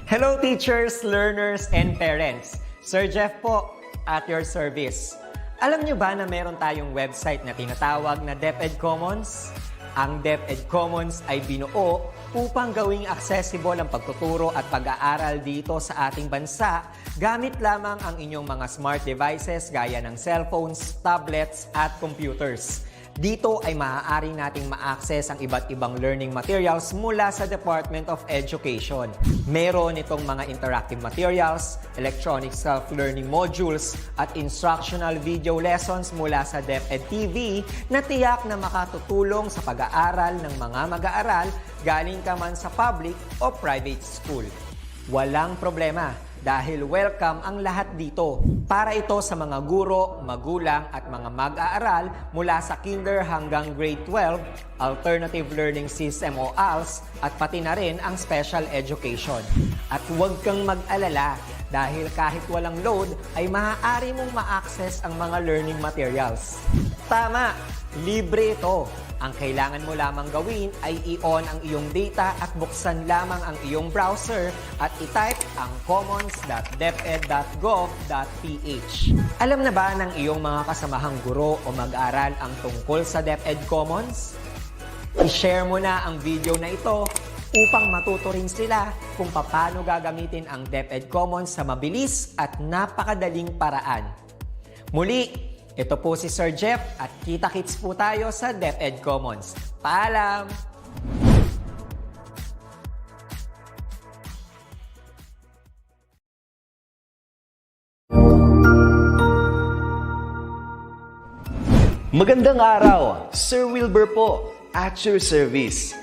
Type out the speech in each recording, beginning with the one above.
Hello teachers, learners, and parents. Sir Jeff po, at your service. Alam nyo ba na meron tayong website na tinatawag na DepEd Commons? Ang DepEd Commons ay binuo upang gawing accessible ang pagtuturo at pag-aaral dito sa ating bansa gamit lamang ang inyong mga smart devices gaya ng cellphones, tablets, at computers. Dito ay maaari nating ma-access ang iba't ibang learning materials mula sa Department of Education. Meron itong mga interactive materials, electronic self-learning modules, at instructional video lessons mula sa DepEd TV na tiyak na makatutulong sa pag-aaral ng mga mag-aaral galing ka man sa public o private school. Walang problema dahil welcome ang lahat dito. Para ito sa mga guro, magulang at mga mag-aaral mula sa kinder hanggang grade 12, alternative learning system o ALS, at pati na rin ang special education. At huwag kang mag-alala dahil kahit walang load ay maaari mong ma-access ang mga learning materials. Tama! Libre ito. Ang kailangan mo lamang gawin ay i-on ang iyong data at buksan lamang ang iyong browser at i-type ang commons.deped.gov.ph. Alam na ba ng iyong mga kasamahang guro o mag-aral ang tungkol sa DepEd Commons? I-share mo na ang video na ito upang matuto rin sila kung paano gagamitin ang DepEd Commons sa mabilis at napakadaling paraan. Muli, ito po si Sir Jeff at kita-kits po tayo sa DepEd Commons. Paalam! Magandang araw! Sir Wilbur po, at your service.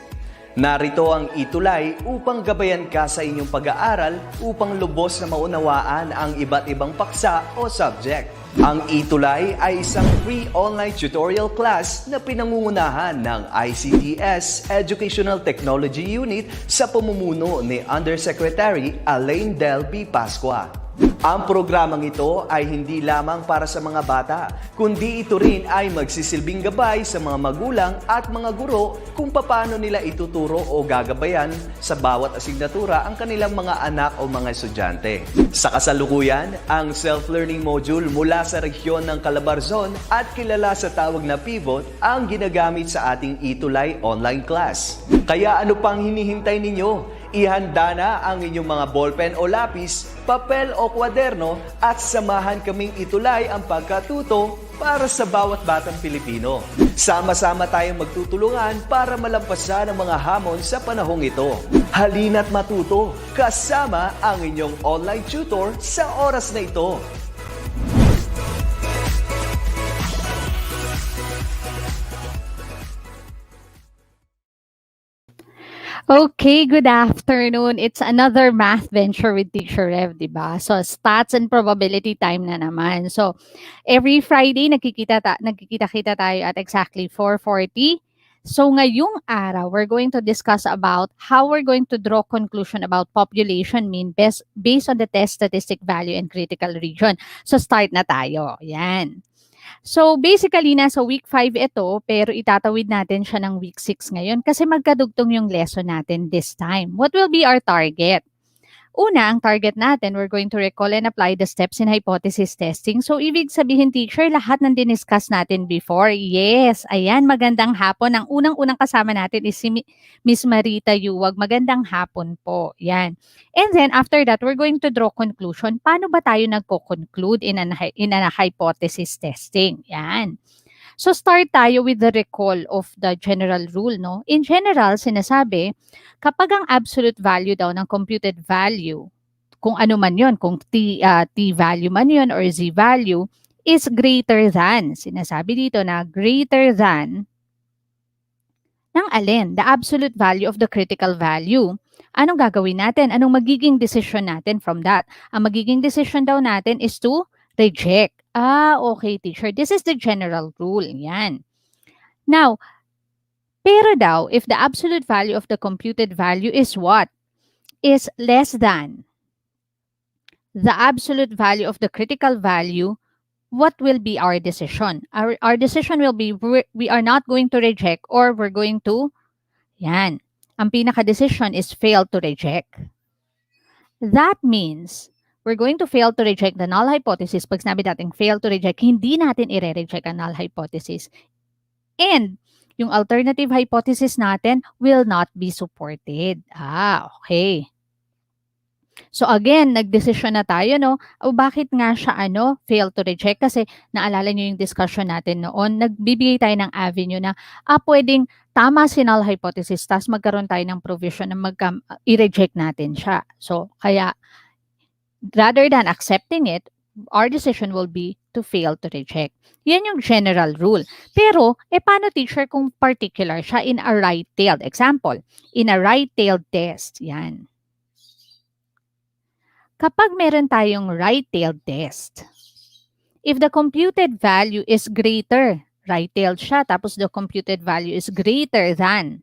Narito ang ETUlay upang gabayan ka sa inyong pag-aaral upang lubos na maunawaan ang iba't ibang paksa o subject. Ang ETUlay ay isang free online tutorial class na pinangungunahan ng DepEd Educational Technology Unit sa pamumuno ni Undersecretary Elaine Del B. Pascua. Ang programang ito ay hindi lamang para sa mga bata, kundi ito rin ay magsisilbing gabay sa mga magulang at mga guro kung paano nila ituturo o gagabayan sa bawat asignatura ang kanilang mga anak o mga estudyante. Sa kasalukuyan, ang self-learning module mula sa rehiyon ng Calabarzon at kilala sa tawag na pivot ang ginagamit sa ating ETUlay online class. Kaya ano pang hinihintay ninyo? Ihanda na ang inyong mga ballpen o lapis, papel o kwaderno at samahan kaming itulay ang pagkatuto para sa bawat batang Pilipino. Sama-sama tayong magtutulungan para malampasan ang mga hamon sa panahong ito. Halina't matuto kasama ang inyong online tutor sa oras na ito. Okay, good afternoon. It's another math venture with Teacher Rev, di ba? So, stats and probability time na naman. So, every Friday, nagkikita-kita tayo at exactly 4:40. So, ngayong araw, we're going to discuss about how we're going to draw conclusion about population mean based on the test statistic value and critical region. So, start na tayo. Yan. So, basically, nasa week 5 ito, pero itatawid natin siya ng week 6 ngayon kasi magkadugtong yung lesson natin this time. What will be our target? Una, ang target natin, we're going to recall and apply the steps in hypothesis testing. So, ibig sabihin, teacher, lahat ng diniscuss natin before. Yes, ayan, magandang hapon. Ang unang-unang kasama natin is si Miss Marita Yuwag. Magandang hapon po. Yan. And then, after that, we're going to draw conclusion. Paano ba tayo nagko-conclude in a hypothesis testing? Yan. So, start tayo with the recall of the general rule, no? In general, sinasabi, kapag ang absolute value daw ng computed value, kung ano man yon, kung t value man yon or z value, is greater than, sinasabi dito na greater than, ng alin? The absolute value of the critical value. Anong gagawin natin? Anong magiging decision natin from that? Ang magiging decision daw natin is to reject. Okay, teacher. This is the general rule. Yan. Now, pero daw, if the absolute value of the computed value is what? Is less than the absolute value of the critical value, what will be our decision? Our decision will be we are not going to reject or we're going to, yan. Ang pinaka-decision is fail to reject. That means we're going to fail to reject the null hypothesis. Pag sinabi natin fail to reject, hindi natin i-reject ang null hypothesis. And yung alternative hypothesis natin will not be supported. Okay. So again, nagdesisyon na tayo, no? O bakit nga siya fail to reject? Kasi naalala nyo yung discussion natin noon, nagbibigay tayo ng avenue na pwedeng tama si null hypothesis, tapos magkaroon tayo ng provision na i-reject natin siya. So kaya rather than accepting it, our decision will be to fail to reject. Yan yung general rule. Pero, paano teacher kung particular siya in a right-tailed? Example, in a right-tailed test. Yan. Kapag meron tayong right-tailed test, if the computed value is greater, right-tailed siya, tapos the computed value is greater than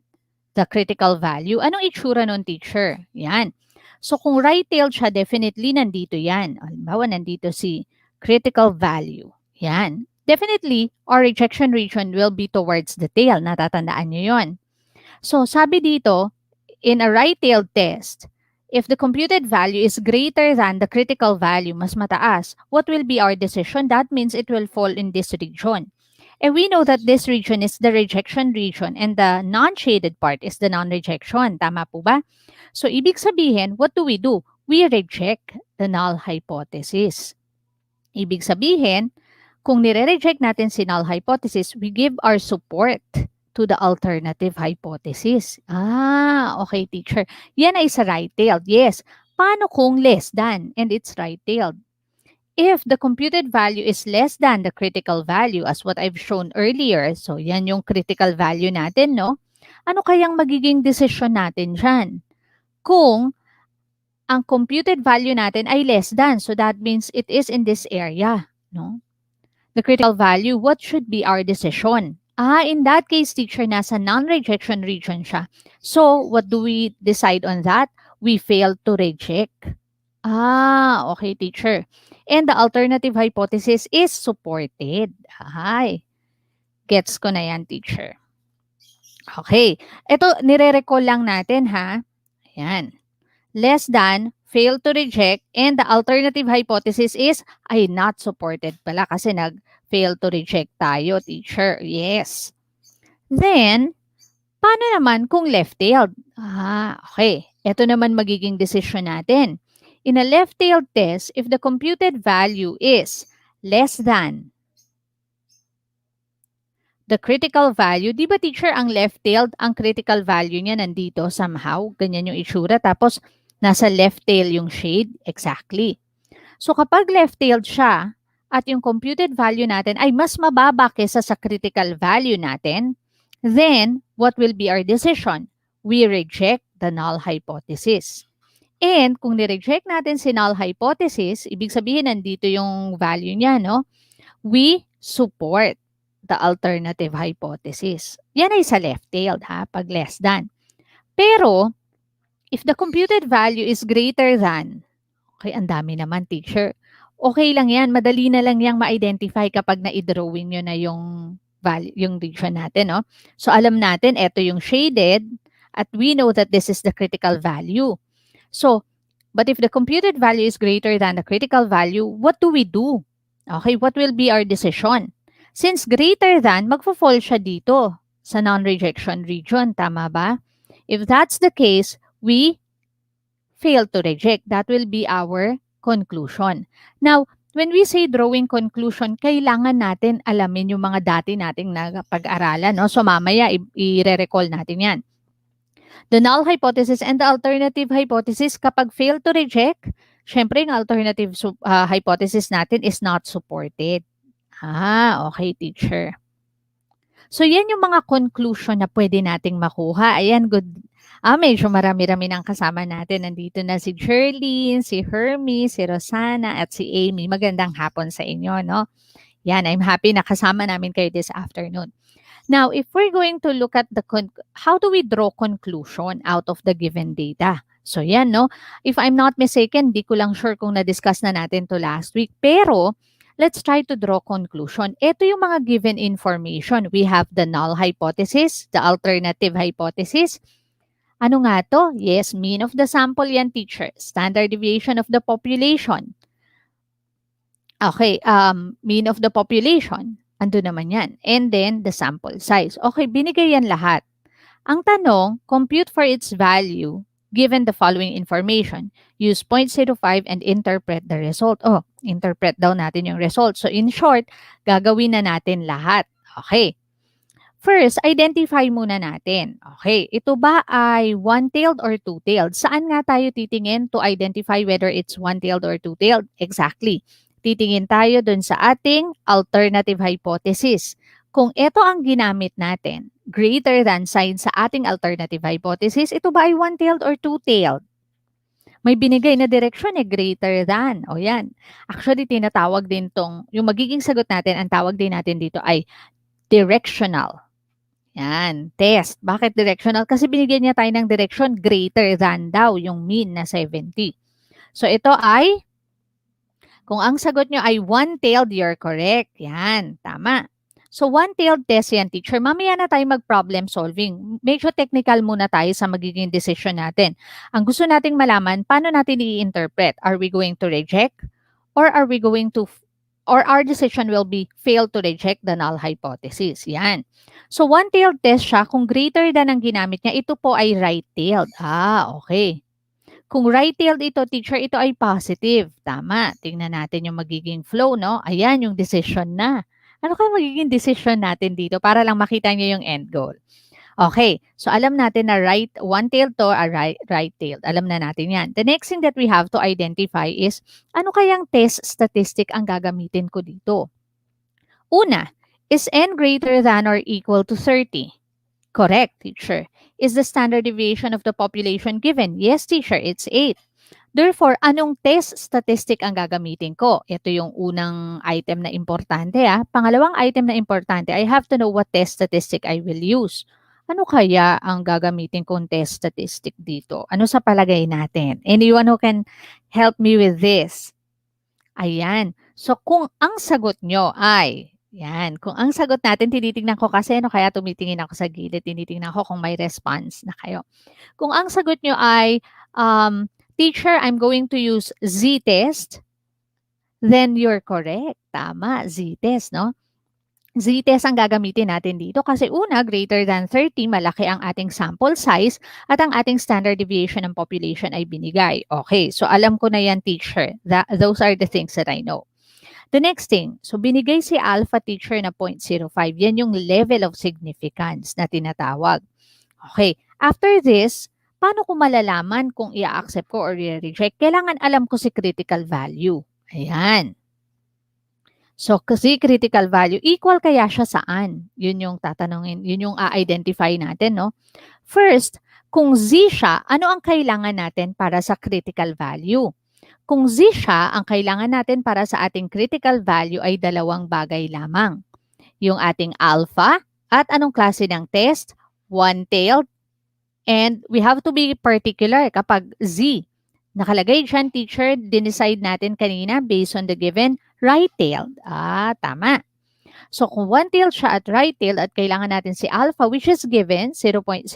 the critical value, anong itsura nun, teacher? Yan. So, kung right-tailed siya, definitely nandito yan. Halimbawa, nandito si critical value. Yan. Definitely, our rejection region will be towards the tail. Natatandaan nyo yon. So, sabi dito, in a right-tailed test, if the computed value is greater than the critical value, mas mataas, what will be our decision? That means it will fall in this region. And we know that this region is the rejection region and the non-shaded part is the non-rejection. Tama po ba? So, ibig sabihin, what do? We reject the null hypothesis. Ibig sabihin, kung nire-reject natin si null hypothesis, we give our support to the alternative hypothesis. Okay, teacher. Yan ay sa right-tailed. Yes. Paano kung less than and it's right-tailed? If the computed value is less than the critical value, as what I've shown earlier, so yan yung critical value natin, no? Ano kayang magiging decision natin dyan? Kung ang computed value natin ay less than, so that means it is in this area, no? The critical value, what should be our decision? In that case, teacher, nasa non-rejection region siya. So, what do we decide on that? We fail to reject. Okay, teacher. And the alternative hypothesis is supported. Gets ko na yan, teacher. Okay. Ito, nire-recall lang natin, ha? Ayan. Less than, fail to reject, and the alternative hypothesis is ay not supported pala kasi nag-fail to reject tayo, teacher. Yes. Then, paano naman kung left-tailed? Okay. Ito naman magiging decision natin. In a left-tailed test, if the computed value is less than the critical value, di ba teacher, ang left-tailed, ang critical value niya nandito somehow, ganyan yung itsura, tapos nasa left tail yung shade, exactly. So kapag left-tailed siya, at yung computed value natin ay mas mababa kesa sa critical value natin, then what will be our decision? We reject the null hypothesis. And kung ni-reject natin si null hypothesis, ibig sabihin nandito yung value niya, no? We support the alternative hypothesis. Yan ay sa left-tailed, ha? Pag less than. Pero, if the computed value is greater than, okay, ang dami naman, teacher. Okay lang yan. Madali na lang yang ma-identify kapag na-drawing nyo na yung value, yung region natin, no? So, alam natin, ito yung shaded, at we know that this is the critical value. So, but if the computed value is greater than the critical value, what do? Okay, what will be our decision? Since greater than, magfo-fall siya dito sa non-rejection region. Tama ba? If that's the case, we fail to reject. That will be our conclusion. Now, when we say drawing conclusion, kailangan natin alamin yung mga dati nating pag-aralan. No? So, mamaya, i-recall natin yan. The null hypothesis and the alternative hypothesis, kapag fail to reject, syempre, yung alternative hypothesis natin is not supported. Okay, teacher. So, yan yung mga conclusion na pwede nating makuha. Ayan, good. Medyo marami-rami ng kasama natin. Nandito na si Jerlyn, si Hermie, si Rosana, at si Amy. Magandang hapon sa inyo, no? Yan, I'm happy na kasama namin kayo this afternoon. Now, if we're going to look at how do we draw conclusion out of the given data? So, yan, no? If I'm not mistaken, di ko lang sure kung na-discuss na natin to last week. Pero, let's try to draw conclusion. Ito yung mga given information. We have the null hypothesis, the alternative hypothesis, Ano nga to? Yes, mean of the sample yan, teacher. Standard deviation of the population. Okay, mean of the population. Ando naman yan. And then, the sample size. Okay, binigay yan lahat. Ang tanong, compute for its value given the following information. Use 0.05 and interpret the result. Oh, interpret daw natin yung result. So, in short, gagawin na natin lahat. Okay. First, identify muna natin. Okay, ito ba ay one-tailed or two-tailed? Saan nga tayo titingin to identify whether it's one-tailed or two-tailed? Exactly. Titingin tayo dun sa ating alternative hypothesis. Kung ito ang ginamit natin, greater than sign sa ating alternative hypothesis, ito ba ay one-tailed or two-tailed? May binigay na direksyon greater than. O yan. Actually, tinatawag din tong, yung magiging sagot natin, ang tawag din natin dito ay directional. Yan, test. Bakit directional? Kasi binigyan niya tayo ng direction greater than daw yung mean na 70. So, ito ay, kung ang sagot nyo ay one-tailed, you're correct. Yan, tama. So, one-tailed test yan, teacher. Mamaya na tayo mag-problem solving. Medyo technical muna tayo sa magiging decision natin. Ang gusto nating malaman, paano natin i-interpret? Are we going to reject? Or are we going to, or our decision will be fail to reject the null hypothesis? Yan. So, one-tailed test siya. Kung greater than ang ginamit niya, ito po ay right-tailed. Okay. Kung right-tailed ito, teacher, ito ay positive. Tama. Tingnan natin yung magiging flow, no? Ayan, yung decision na. Ano kaya magiging decision natin dito para lang makita niyo yung end goal? Okay. So, alam natin na one-tailed to, right-tailed. Alam na natin yan. The next thing that we have to identify is, ano kayang test statistic ang gagamitin ko dito? Una, is n greater than or equal to 30? Correct, teacher. Is the standard deviation of the population given? Yes, teacher, it's 8. Therefore, anong test statistic ang gagamitin ko? Ito yung unang item na importante. Pangalawang item na importante, I have to know what test statistic I will use. Ano kaya ang gagamitin kong test statistic dito? Ano sa palagay natin? Anyone who can help me with this? Ayan. So, kung ang sagot nyo ay, yan, kung ang sagot natin, tinitingnan ko kasi, ano kaya tumitingin ako sa gilid, tinitingnan ko kung may response na kayo. Kung ang sagot nyo ay, teacher, I'm going to use z-test, then you're correct. Tama, z-test, no? Z-test ang gagamitin natin dito kasi una, greater than 30, malaki ang ating sample size at ang ating standard deviation ng population ay binigay. Okay, so alam ko na yan, teacher. Those are the things that I know. The next thing, so binigay si alpha, teacher, na 0.05. Yan yung level of significance na tinatawag. Okay, after this, paano ko malalaman kung i-accept ko or i-reject? Kailangan alam ko si critical value. Ayan. So, kasi critical value, equal kaya siya saan? Yun yung tatanungin, yun yung i-identify natin, no? First, kung Z siya, ano ang kailangan natin para sa critical value? Kung Z siya, ang kailangan natin para sa ating critical value ay dalawang bagay lamang. Yung ating alpha at anong klase ng test? One-tailed. And we have to be particular kapag Z. Nakalagay dyan, teacher, dinicide natin kanina based on the given right-tailed. Tama. So, kung one-tailed siya at right-tailed at kailangan natin si alpha, which is given, 0.05,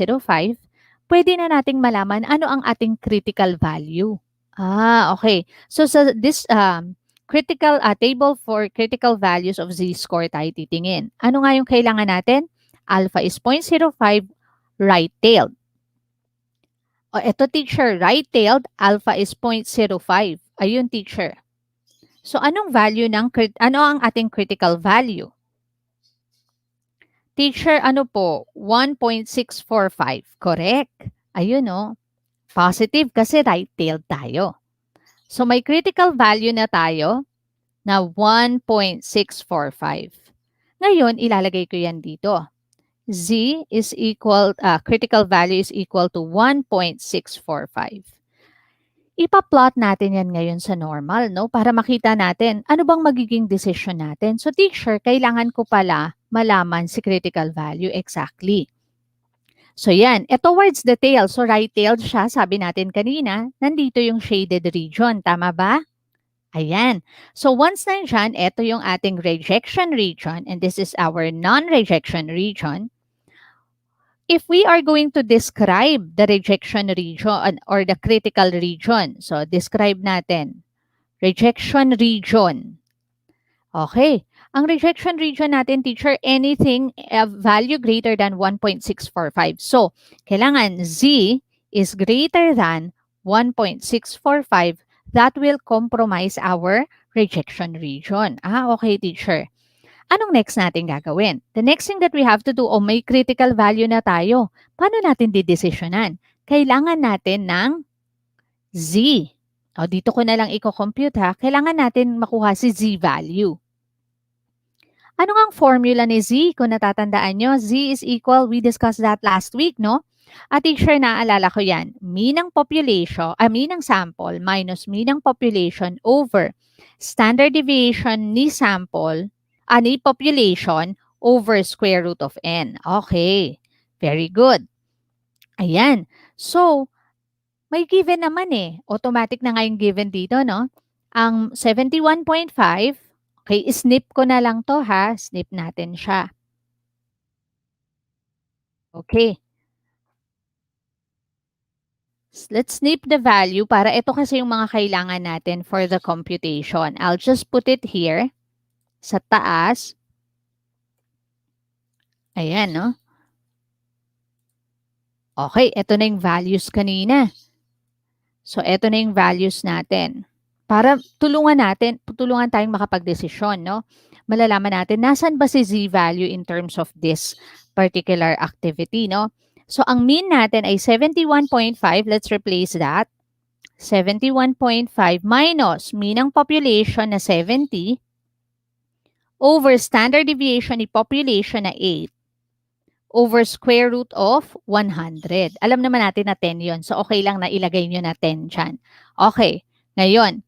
pwede na nating malaman ano ang ating critical value. Okay. So, sa this critical table for critical values of z-score tayo titingin. Ano nga yung kailangan natin? Alpha is 0.05, right-tailed. O, eto, teacher, right-tailed, alpha is 0.05. Ayun, teacher. So, anong value ano ang ating critical value? Teacher, ano po? 1.645. Correct. Ayun, no? Positive kasi right-tailed tayo. So, may critical value na tayo na 1.645. Ngayon, ilalagay ko yan dito. Z is equal, critical value is equal to 1.645. Ipa-plot natin yan ngayon sa normal, no? Para makita natin ano bang magiging decision natin. So, teacher, kailangan ko pala malaman si critical value exactly. So, yan. Towards the tail. So, right-tailed siya. Sabi natin kanina, nandito yung shaded region. Tama ba? Ayan. So, once nandyan, ito yung ating rejection region and this is our non-rejection region. if we are going to describe the rejection region or the critical region, so describe natin, rejection region. Okay. Ang rejection region natin, teacher, anything value greater than 1.645. So, kailangan Z is greater than 1.645. That will compromise our rejection region. Okay, teacher. Anong next natin gagawin? The next thing that we have to do, may critical value na tayo. Paano natin didesisyonan? Kailangan natin ng Z. Dito ko na lang i-compute ha. Kailangan natin makuha si Z value. Ano ang formula ni Z? Kung natatandaan nyo, Z is equal, we discussed that last week, no? At teacher, naalala ko yan. Mean ng population, mean ng sample minus mean ng population over standard deviation ni sample, ni population over square root of n. Okay. Very good. Ayan. So, may given naman eh. Automatic na nga yung given dito, no? Ang 71.5, okay, snip ko na lang to ha. Snip natin siya. Okay. Let's snip the value para ito kasi yung mga kailangan natin for the computation. I'll just put it here sa taas. Ayan, no? Okay, ito na yung values kanina. So, ito na yung values natin. Para tulungan tayong makapag-desisyon, no? Malalaman natin, nasan ba si Z value in terms of this particular activity, no? So, ang mean natin ay 71.5. Let's replace that. 71.5 minus mean ng population na 70 over standard deviation ni population na 8 over square root of 100. Alam naman natin na 10 yon. So, okay lang na ilagay nyo na 10 dyan. Okay. Ngayon,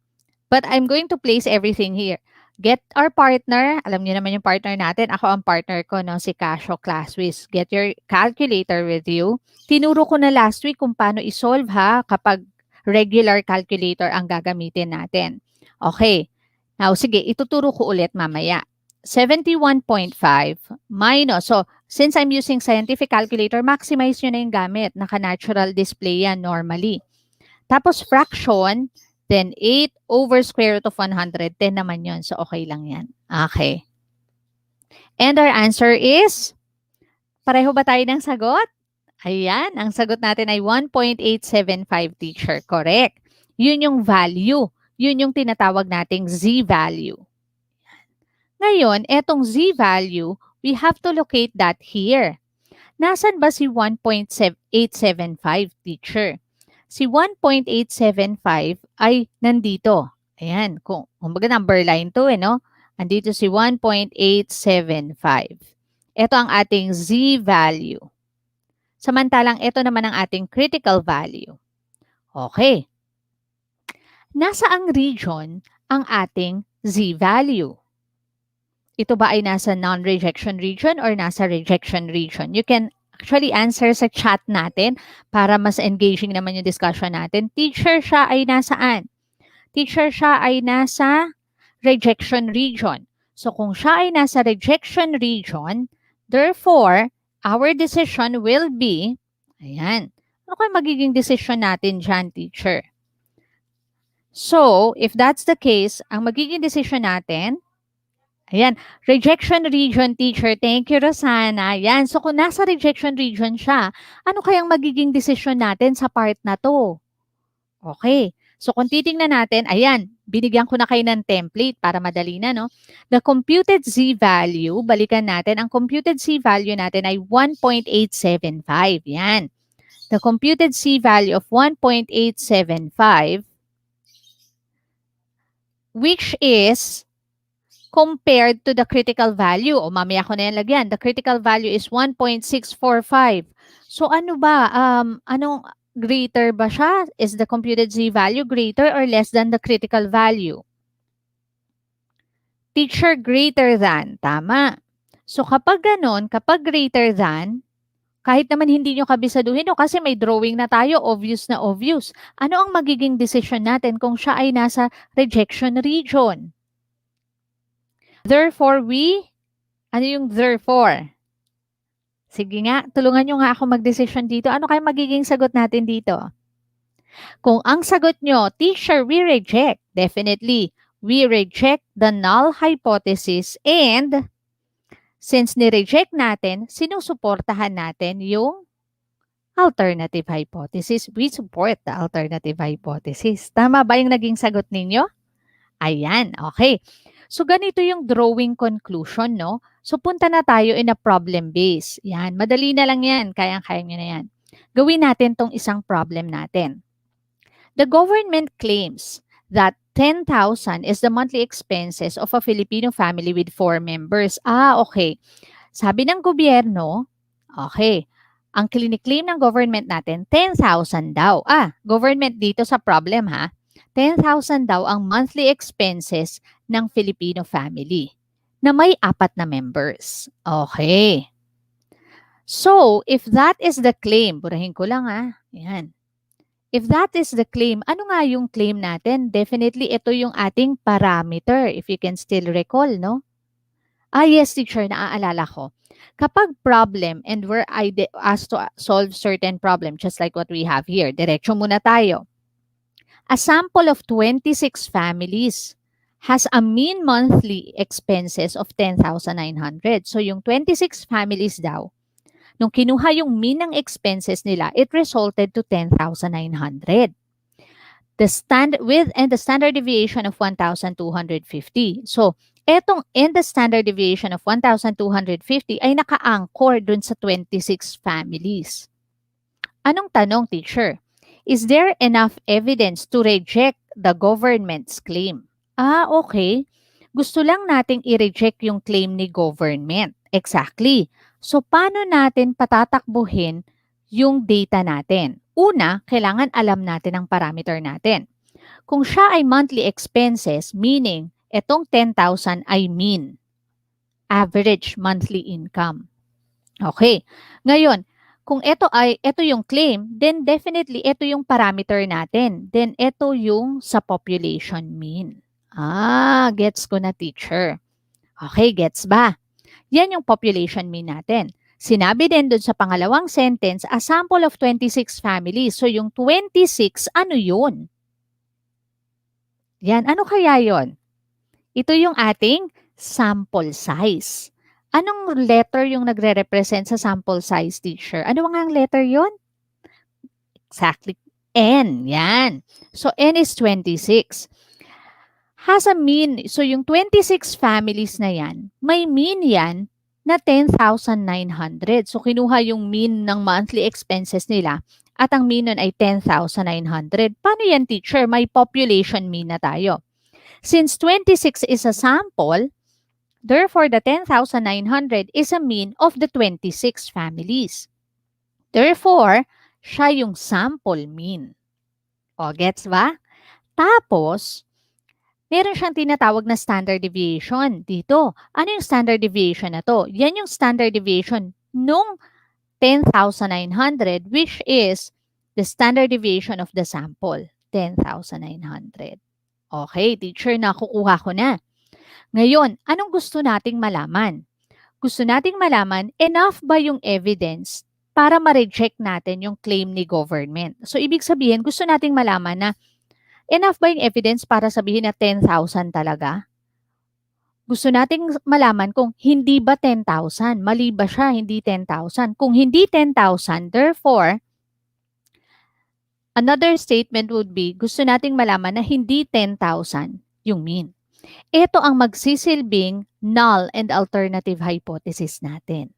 but I'm going to place everything here. Get our partner. Alam niyo naman yung partner natin. Ako ang partner ko, no, si Casio Classwiz. Get your calculator with you. Tinuro ko na last week kung paano isolve ha kapag regular calculator ang gagamitin natin. Okay. Now, sige, ituturo ko ulit mamaya. 71.5 minus. So, since I'm using scientific calculator, maximize nyo na yung gamit. Naka-natural display yan normally. Tapos, fraction, then 8 over square root of 100. 10 naman yun. So, okay lang yan. Okay. And our answer is, pareho ba tayo ng sagot? Ayan, ang sagot natin ay 1.875, teacher. Correct. Yun yung value. Yun yung tinatawag nating Z value. Ngayon, etong Z value, we have to locate that here. Nasan ba si 1.875, teacher? Si 1.875 ay nandito. Ayan, kumbaga number line to no? Andito si 1.875. Ito ang ating Z value. Samantalang ito naman ang ating critical value. Okay. Nasaang region ang ating Z value? Ito ba ay nasa non-rejection region or nasa rejection region? You can actually answer sa chat natin para mas engaging naman yung discussion natin. Teacher, siya ay nasaan? Teacher, siya ay nasa rejection region. So kung siya ay nasa rejection region, therefore, our decision will be, ayan, ano kaya magiging decision natin dyan, teacher? So, if that's the case, ang magiging decision natin, ayan, rejection region, teacher. Thank you, Rosana. Ayan, so kung nasa rejection region siya, ano kayang magiging decision natin sa part na to? Okay. So kung titingnan natin, ayan, binigyan ko na kayo ng template para madali na, no? The computed Z value, balikan natin, ang computed Z value natin ay 1.875. Yan. The computed Z value of 1.875, which is compared to the critical value. O mamaya ko na yan lagyan. The critical value is 1.645. So ano ba? Anong greater ba siya? Is the computed Z value greater or less than the critical value? Teacher, greater than. Tama. So kapag ganon, kapag greater than, kahit naman hindi nyo kabisaduhin kasi may drawing na tayo, obvious na obvious. Ano ang magiging decision natin kung siya ay nasa rejection region? Therefore, ano yung therefore? Sige nga, tulungan nyo nga ako mag-desisyon dito. Ano kaya magiging sagot natin dito? Kung ang sagot nyo, teacher, we reject. Definitely, we reject the null hypothesis and since ni-reject natin, sinusuportahan natin yung alternative hypothesis. We support the alternative hypothesis. Tama ba yung naging sagot ninyo? Ayan, okay. So, ganito yung drawing conclusion, no? So, punta na tayo in a problem base. Yan, madali na lang yan. Kayang-kaya nyo na yan. Gawin natin tong isang problem natin. The government claims that 10,000 is the monthly expenses of a Filipino family with 4 members. Okay. Sabi ng gobyerno, okay, ang claim ng government natin, 10,000 daw. Government dito sa problem ha. 10,000 daw ang monthly expenses ng Filipino family na may 4 na members. Okay. So, if that is the claim, burahin ko lang Yan. If that is the claim, ano nga yung claim natin? Definitely, ito yung ating parameter, if you can still recall, no? Yes, teacher, naaalala ko. Kapag problem and we're asked to solve certain problem, just like what we have here, diretso muna tayo. A sample of 26 families has a mean monthly expenses of 10,900. So, yung 26 families daw, nung kinuha yung mean ng expenses nila, it resulted to 10,900. The standard deviation of 1,250. So, etong and the standard deviation of 1,250 ay naka-anchor dun sa 26 families. Anong tanong, teacher? Is there enough evidence to reject the government's claim? Okay. Gusto lang nating i-reject yung claim ni government. Exactly. So, paano natin patatakbuhin yung data natin? Una, kailangan alam natin ang parameter natin. Kung siya ay monthly expenses, meaning, etong 10,000 ay mean, average monthly income. Okay. Ngayon, kung ito yung claim, then definitely, ito yung parameter natin. Then, ito yung sa population mean. Gets ko na, teacher. Okay, gets ba? Yan yung population mean natin. Sinabi din dun sa pangalawang sentence, a sample of 26 families. So, yung 26, ano yun? Yan, ano kaya yon? Ito yung ating sample size. Anong letter yung nagre-represent sa sample size, teacher? Ano nga ang letter yon? Exactly. N. Yan. So, N is 26. Has a mean, so yung 26 families na yan, may mean yan na 10,900. So, kinuha yung mean ng monthly expenses nila at ang mean nun ay 10,900. Paano yan, teacher? May population mean na tayo. Since 26 is a sample, therefore, the 10,900 is a mean of the 26 families. Therefore, siya yung sample mean. Gets ba? Tapos, meron siyang tinatawag na standard deviation dito. Ano yung standard deviation na to? Yan yung standard deviation nung 10,900 which is the standard deviation of the sample, 10,900. Okay, teacher, nakukuha ko na. Ngayon, anong gusto nating malaman? Gusto nating malaman, enough ba yung evidence para ma-reject natin yung claim ni government? So, ibig sabihin, gusto nating malaman na enough ba yung evidence para sabihin na 10,000 talaga? Gusto nating malaman kung hindi ba 10,000? Mali ba siya? Hindi 10,000. Kung hindi 10,000, therefore, another statement would be, gusto nating malaman na hindi 10,000 yung mean. Ito ang magsisilbing null and alternative hypothesis natin.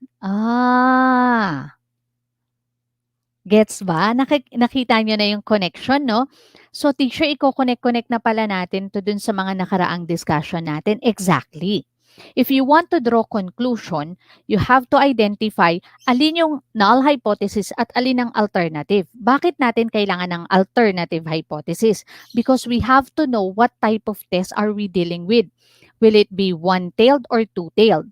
Gets ba? Nakita nyo na yung connection, no? So, teacher, i-connect na pala natin to dun sa mga nakaraang discussion natin. Exactly. If you want to draw conclusion, you have to identify alin yung null hypothesis at alin ang alternative. Bakit natin kailangan ng alternative hypothesis? Because we have to know what type of test are we dealing with. Will it be one-tailed or two-tailed?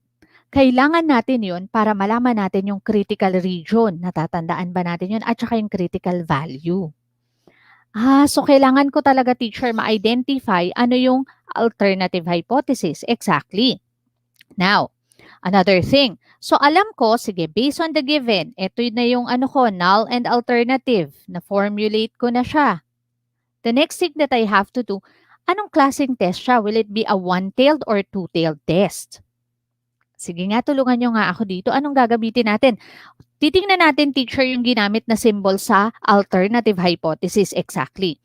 Kailangan natin yun para malaman natin yung critical region. Natatandaan ba natin yun? At saka yung critical value. So kailangan ko talaga, teacher, ma-identify ano yung alternative hypothesis. Exactly. Now, Another thing. So, alam ko, sige, based on the given, ito na yung ano ko, null and alternative. Na-formulate ko na siya. The next thing that I have to do, anong klaseng test siya? Will it be a one-tailed or two-tailed test? Sige nga, tulungan nyo nga ako dito. Anong gagamitin natin? Titingnan natin, teacher, yung ginamit na symbol sa alternative hypothesis exactly.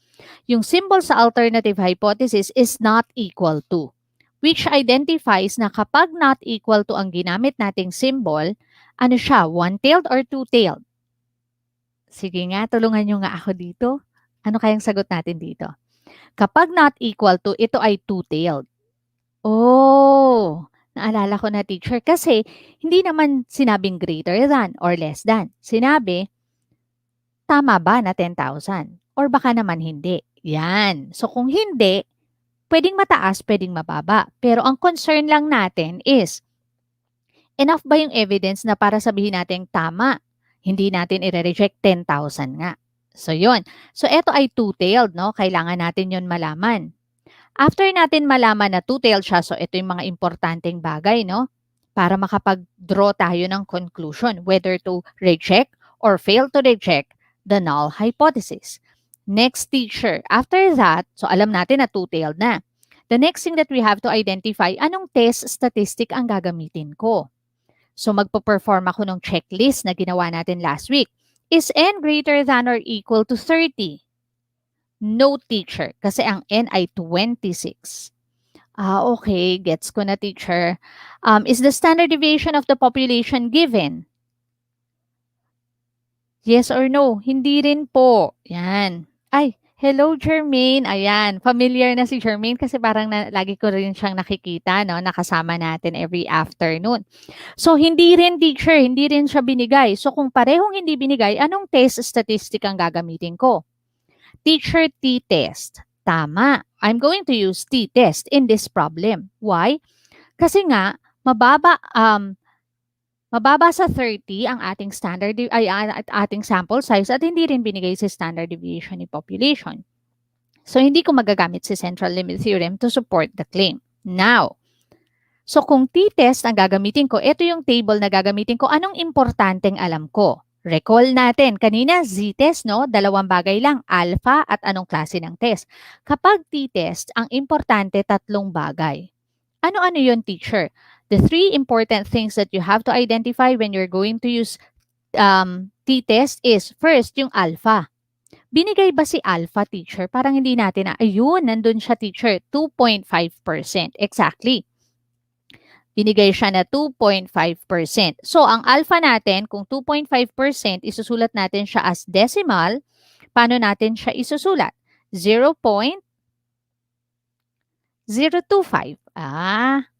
Yung symbol sa alternative hypothesis is not equal to, which identifies na kapag not equal to ang ginamit nating symbol, ano siya, one-tailed or two-tailed? Sige nga, tulungan nyo nga ako dito. Ano kayang sagot natin dito? Kapag not equal to, ito ay two-tailed. Oh, naalala ko na, teacher, kasi hindi naman sinabing greater than or less than. Sinabi, tama ba na 10,000? Or baka naman hindi. Yan. So kung hindi, pwedeng mataas, pwedeng mababa. Pero ang concern lang natin is, enough ba yung evidence na para sabihin natin tama? Hindi natin i-reject 10,000 nga. So yun. So ito ay two-tailed, no? Kailangan natin yun malaman. After natin malaman na two-tailed siya, so ito yung mga importanteng bagay, no? Para makapag-draw tayo ng conclusion, whether to reject or fail to reject the null hypothesis. Next, teacher. After that, so alam natin na two-tailed na. The next thing that we have to identify, anong test statistic ang gagamitin ko? So magpo-perform ako ng checklist na ginawa natin last week. Is n greater than or equal to 30? No, teacher. Kasi ang n ay 26. Okay. Gets ko na, teacher. Is the standard deviation of the population given? Yes or no? Hindi rin po. Yan. Ay, hello, Jermaine. Ayan. Familiar na si Jermaine kasi parang lagi ko rin siyang nakikita, no? Nakasama natin every afternoon. So, hindi rin, teacher. Hindi rin siya binigay. So, kung parehong hindi binigay, anong test statistic ang gagamitin ko? Teacher, t-test. Tama. I'm going to use t-test in this problem. Why? Kasi nga, mababa sa 30 ang ating ating sample size at hindi rin binigay si standard deviation ni population. So, hindi ko magagamit si central limit theorem to support the claim. Now, so kung t-test ang gagamitin ko, ito yung table na gagamitin ko. Anong importanteng alam ko? Recall natin, kanina z-test, no? Dalawang bagay lang, alpha at anong klase ng test. Kapag t-test, ang importante tatlong bagay. Ano-ano yun, teacher? The three important things that you have to identify when you're going to use t-test is, first, yung alpha. Binigay ba si alpha, teacher? Parang hindi natin ayun, nandun siya, teacher, 2.5%. Exactly. Binigay siya na 2.5%. So, ang alpha natin, kung 2.5%, isusulat natin siya as decimal. Paano natin siya isusulat? 0.025.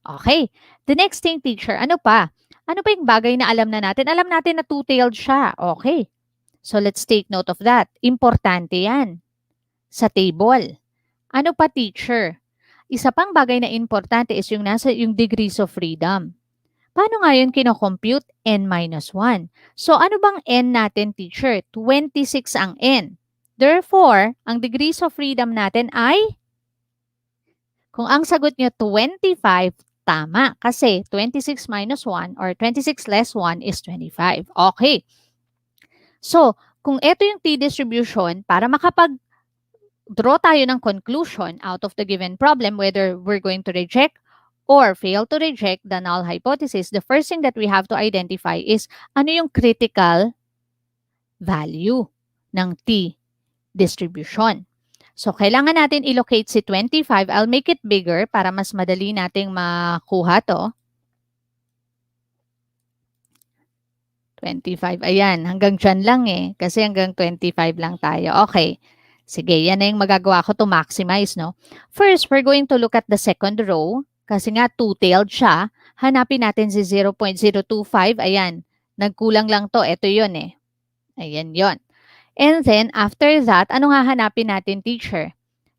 Okay. The next thing, teacher, ano pa? Ano pa yung bagay na alam na natin? Alam natin na two-tailed siya. Okay. So, let's take note of that. Importante yan sa table. Ano pa, teacher? Isa pang bagay na importante is yung nasa yung degrees of freedom. Paano nga yun kino-compute? N-1. So, ano bang N natin, teacher? 26 ang N. Therefore, ang degrees of freedom natin ay, kung ang sagot nyo 25, tama. Kasi 26 minus 1 or 26 less 1 is 25. Okay. So, kung ito yung t-distribution, para draw tayo ng conclusion out of the given problem, whether we're going to reject or fail to reject the null hypothesis, the first thing that we have to identify is ano yung critical value ng t-distribution. So, kailangan natin i-locate si 25. I'll make it bigger para mas madali nating makuha to. 25. Ayan, hanggang dyan lang eh. Kasi hanggang 25 lang tayo. Okay. Sige, yan na yung magagawa ko to maximize, no? First, we're going to look at the second row. Kasi nga, two-tailed siya. Hanapin natin si 0.025. Ayan, nagkulang lang to. Ito yun eh. Ayan yon. And then, after that, ano nga hanapin natin, teacher?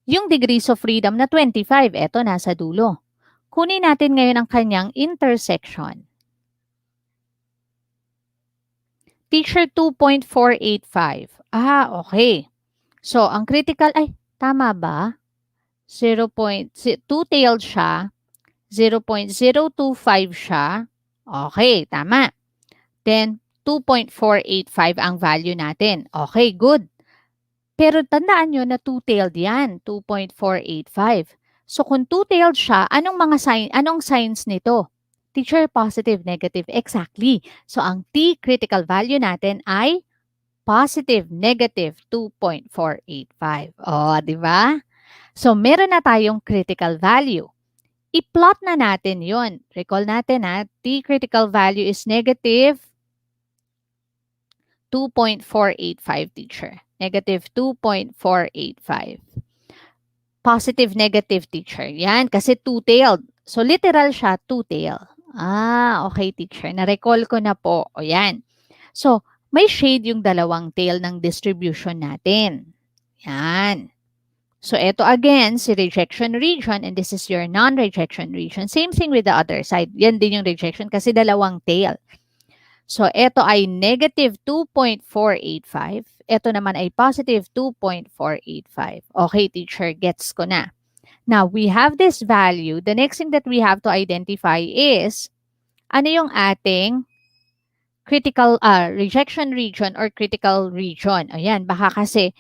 Yung degrees of freedom na 25. Ito, nasa dulo. Kunin natin ngayon ang kanyang intersection. Teacher, 2.485. Okay. So, ang critical, ay, tama ba? 2-tailed siya, 0.025 siya, Okay, tama. Then, 2.485 ang value natin. Okay, good. Pero tandaan nyo na two-tailed yan, 2.485. So kung two-tailed siya, anong signs nito? Teacher, positive, negative. Exactly. So ang T critical value natin ay positive, negative 2.485. Oh, di ba? So meron na tayong critical value. I-plot na natin yon. Recall natin ha, T critical value is negative 2.485, teacher. Negative 2.485. Positive, negative, teacher. Yan, kasi two-tailed. So, literal siya, two-tail. Ah, okay, teacher. Na-recall ko na po. O, yan. So, may shade yung dalawang tail ng distribution natin. Yan. So, ito again, si rejection region, and this is your non-rejection region. Same thing with the other side. Yan din yung rejection kasi dalawang tail. So, ito ay negative 2.485. Ito naman ay positive 2.485. Okay, teacher, gets ko na. Now, we have this value. The next thing that we have to identify is, ano yung ating critical rejection region or critical region? Ayan, baka kasi,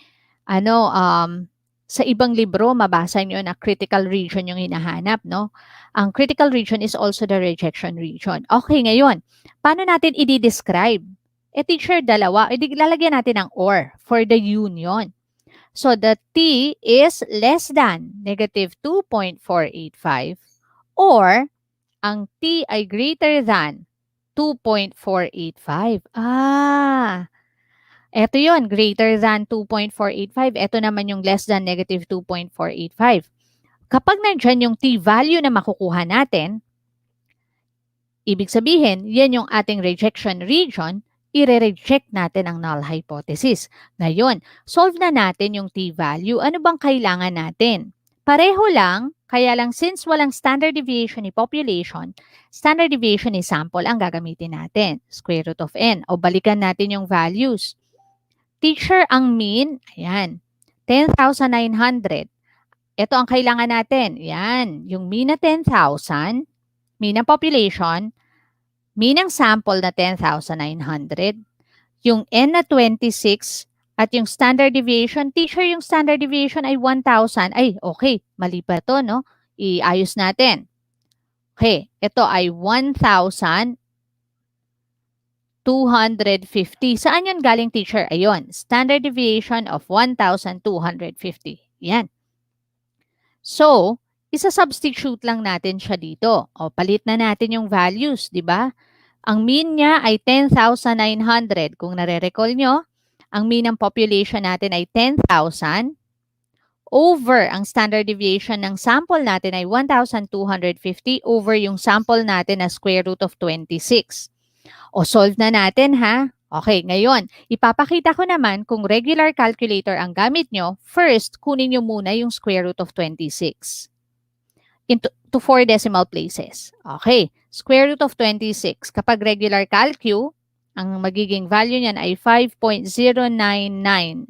sa ibang libro, mabasa nyo na critical region yung hinahanap, no? Ang critical region is also the rejection region. Okay, ngayon, paano natin i-describe? Teacher, dalawa. Lalagyan natin ng or for the union. So, the T is less than negative 2.485 or ang T ay greater than 2.485. Ito yon, greater than 2.485. Ito naman yung less than negative 2.485. Kapag nandyan yung t-value na makukuha natin, ibig sabihin, yan yung ating rejection region, i-reject natin ang null hypothesis. Ngayon, solve na natin yung t-value. Ano bang kailangan natin? Pareho lang, kaya lang since walang standard deviation ni population, standard deviation ni sample ang gagamitin natin. Square root of n. O balikan natin yung values. Teacher, ang mean, ayan, 10,900. Ito ang kailangan natin. Yan, yung mean na 10,000, mean ng population, mean ng sample na 10,900, yung n na 26, at yung standard deviation. Teacher, yung standard deviation ay 1,000. Ay, okay, mali pa to, no? Iayos natin. Okay, ito ay 1,250. Saan yun galing, teacher? Ayun, standard deviation of 1,250. Yan. So, isa-substitute lang natin siya dito. O, palit na natin yung values, di ba? Ang mean niya ay 10,900. Kung nare-recall nyo, ang mean ng population natin ay 10,000 over ang standard deviation ng sample natin ay 1,250 over yung sample natin na square root of 26. O solve na natin ha. Okay, ngayon, ipapakita ko naman kung regular calculator ang gamit nyo, first, kunin nyo muna yung square root of 26 to 4 decimal places. Okay, square root of 26. Kapag regular calcu, ang magiging value niyan ay 5.0990,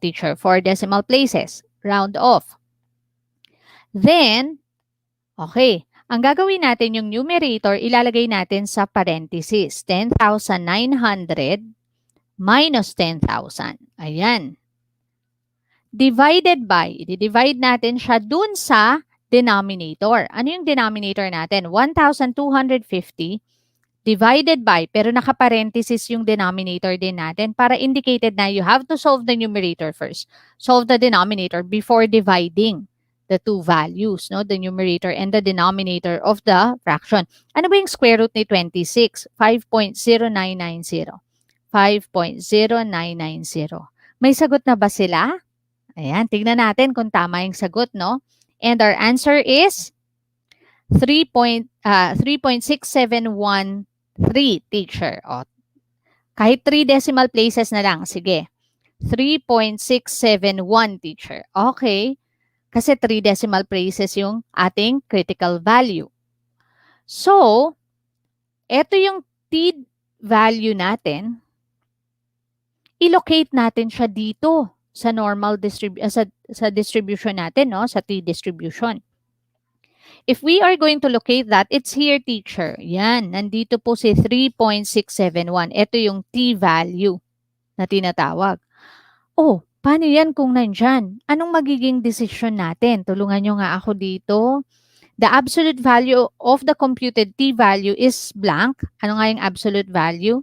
teacher, 4 decimal places. Round off. Then, okay, ang gagawin natin yung numerator, ilalagay natin sa parenthesis. 10,900 minus 10,000. Ayan. Divided by, i-divide natin siya dun sa denominator. Ano yung denominator natin? 1,250 divided by, pero naka-parenthesis yung denominator din natin para indicated na you have to solve the numerator first. Solve the denominator before dividing the two values, no? The numerator and the denominator of the fraction. Ano ba yung square root ni 26? 5.0990. 5.0990. May sagot na ba sila? Ayan, tignan natin kung tama yung sagot, no? And our answer is 3.6713, teacher. O, kahit 3 decimal places na lang. Sige. 3.671, teacher. Okay. Kasi 3 decimal places yung ating critical value. So, ito yung t value natin. I-locate natin siya dito sa normal sa distribution natin, no? Sa t distribution. If we are going to locate that, it's here, teacher. Yan, nandito po si 3.671. Ito yung t-value na tinatawag. Oh, paano yan kung nandyan? Anong magiging decision natin? Tulungan nyo nga ako dito. The absolute value of the computed t-value is blank. Ano nga yung absolute value?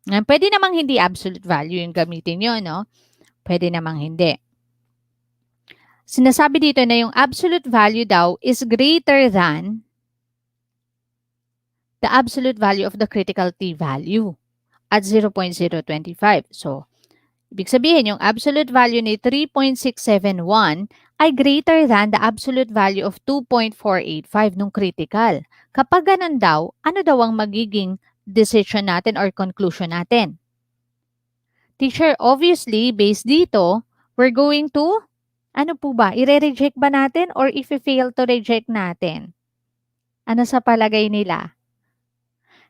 Pwede namang hindi absolute value yung gamitin nyo, no? Pwede namang hindi. Sinasabi dito na yung absolute value daw is greater than the absolute value of the critical t-value at 0.025. So, ibig sabihin, yung absolute value ni 3.671 ay greater than the absolute value of 2.485 nung critical. Kapag ganun daw, ano daw ang magiging decision natin or conclusion natin? Teacher, obviously, based dito, we're going to, ano po ba, i-reject ba natin or if we fail to reject natin? Ano sa palagay nila?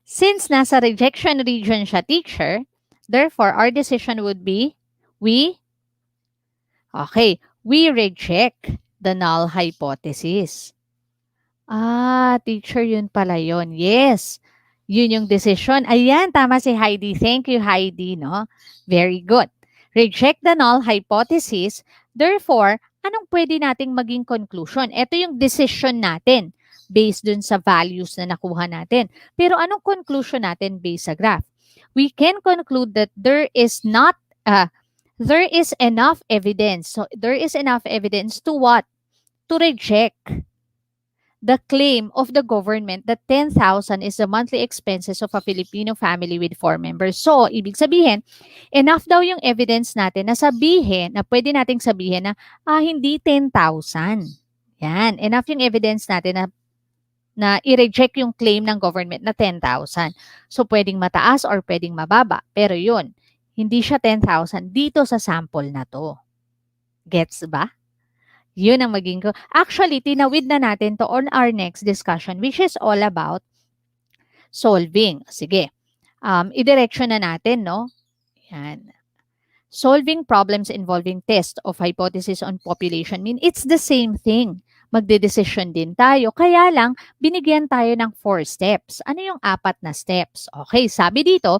Since nasa rejection region siya, teacher, therefore, our decision would be, we reject the null hypothesis. Teacher, yun pala yun. Yes, yun yung decision. Ayan, tama si Heidi. Thank you, Heidi, no? Very good. Reject the null hypothesis. Therefore, anong pwede nating maging conclusion? Ito yung decision natin based dun sa values na nakuha natin. Pero anong conclusion natin based sa graph? We can conclude that there is enough evidence. So, there is enough evidence to what? To reject the claim of the government that 10,000 is the monthly expenses of a Filipino family with 4 members. So, ibig sabihin, enough daw yung evidence natin na sabihin, na pwede nating sabihin na, hindi 10,000. Yan, enough yung evidence natin na i-reject yung claim ng government na 10,000. So, pwedeng mataas or pwedeng mababa. Pero yun, hindi siya 10,000 dito sa sample na to. Gets ba? Yun ang maging ko. Actually, tinawid na natin to on our next discussion, which is all about solving. Sige. I-direction na natin, no? Yan. Solving problems involving test of hypothesis on population mean it's the same thing. Magde-decision din tayo. Kaya lang, binigyan tayo ng 4 steps. Ano yung 4 na steps? Okay, sabi dito,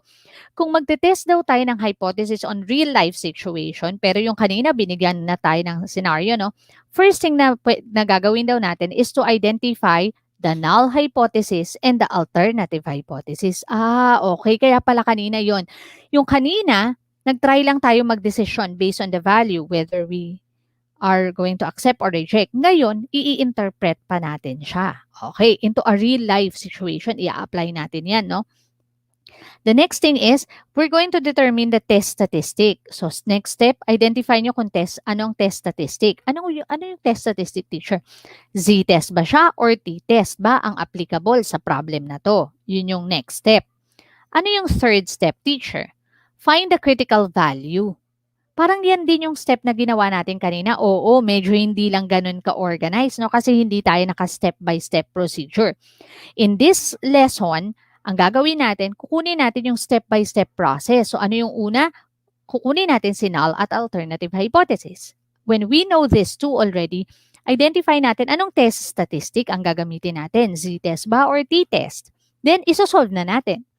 kung magte-test daw tayo ng hypothesis on real-life situation, pero yung kanina binigyan na tayo ng scenario, no? First thing na gagawin daw natin is to identify the null hypothesis and the alternative hypothesis. Okay. Kaya pala kanina yon. Yung kanina, nag-try lang tayo mag-decision based on the value, whether we are going to accept or reject. Ngayon, i-interpret pa natin siya. Okay, into a real-life situation, i-apply natin yan, no? The next thing is, we're going to determine the test statistic. So, next step, identify nyo kung anong test statistic. Ano yung test statistic, teacher? Z-test ba siya or t-test ba ang applicable sa problem na to? Yun yung next step. Ano yung third step, teacher? Find the critical value. Parang yan din yung step na ginawa natin kanina. Oo, medyo hindi lang ganun ka-organize, no? Kasi hindi tayo naka-step-by-step procedure. In this lesson, ang gagawin natin, kukunin natin yung step-by-step process. So, ano yung una? Kukunin natin si null at alternative hypothesis. When we know this two already, identify natin anong test statistic ang gagamitin natin. Z-test ba or t-test? Then, isosolve na natin.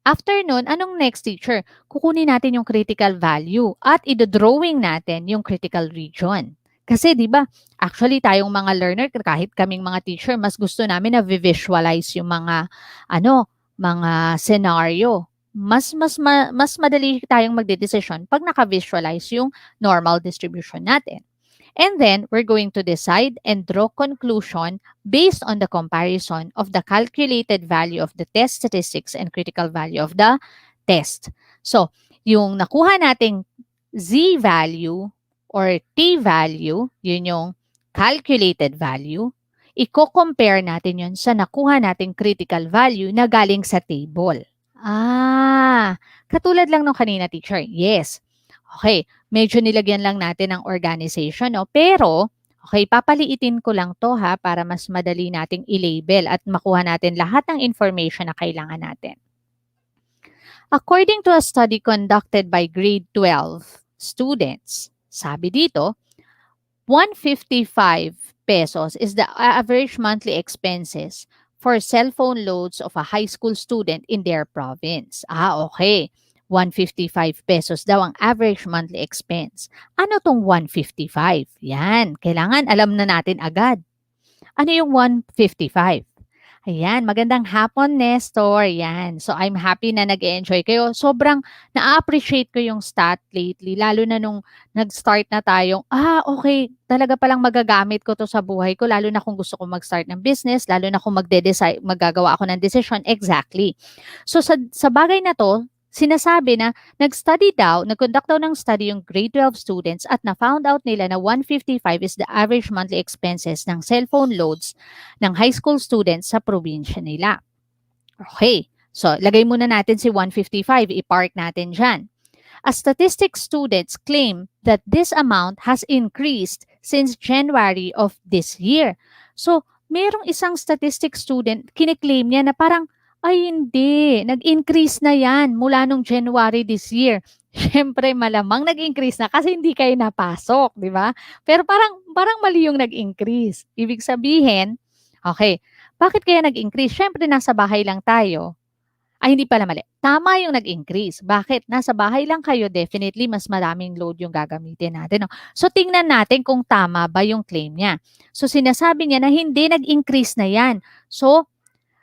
After nun, anong next, teacher? Kukunin natin yung critical value at i-drawing natin yung critical region. Kasi, di ba, actually, tayong mga learner, kahit kaming mga teacher, mas gusto namin na visualize yung mga scenario. Mas madali tayong magde-decision pag naka-visualize yung normal distribution natin. And then, we're going to decide and draw conclusion based on the comparison of the calculated value of the test statistics and critical value of the test. So, yung nakuha nating z-value or t-value, yun yung calculated value, i-compare natin yun sa nakuha nating critical value na galing sa table. Katulad lang nung kanina, teacher. Yes. Okay, medyo nilagyan lang natin ng organization, no? Pero, okay, papaliitin ko lang to ha para mas madali nating i-label at makuha natin lahat ng information na kailangan natin. According to a study conducted by grade 12 students, sabi dito, 155 pesos is the average monthly expenses for cell phone loads of a high school student in their province. Okay. 155 pesos daw ang average monthly expense. Ano tong 155? Yan, kailangan alam na natin agad. Ano yung 155? Ayan, magandang hapon, Nestor. Yan. So, I'm happy na nag-enjoy kayo. Sobrang na-appreciate ko yung stat lately, lalo na nung nag-start na tayong, okay, talaga palang magagamit ko to sa buhay ko, lalo na kung gusto ko mag-start ng business, lalo na kung maggagawa ako ng decision. Exactly. So, sa bagay na to, sinasabi na nag-conduct daw ng study yung grade 12 students at na-found out nila na 155 is the average monthly expenses ng cellphone loads ng high school students sa probinsya nila. Okay, so lagay muna natin si 155, i-park natin dyan. As statistics students claim that this amount has increased since January of this year. So, merong isang statistics student, kiniklaim niya na parang, ay hindi, nag-increase na yan mula nung January this year. Siyempre, malamang nag-increase na kasi hindi kayo napasok, di ba? Pero parang mali yung nag-increase. Ibig sabihin, okay, bakit kaya nag-increase? Siyempre, nasa bahay lang tayo. Ay, hindi pala mali. Tama yung nag-increase. Bakit? Nasa bahay lang kayo, definitely mas maraming load yung gagamitin natin. No? So, tingnan natin kung tama ba yung claim niya. So, sinasabi niya na hindi nag-increase na yan. So,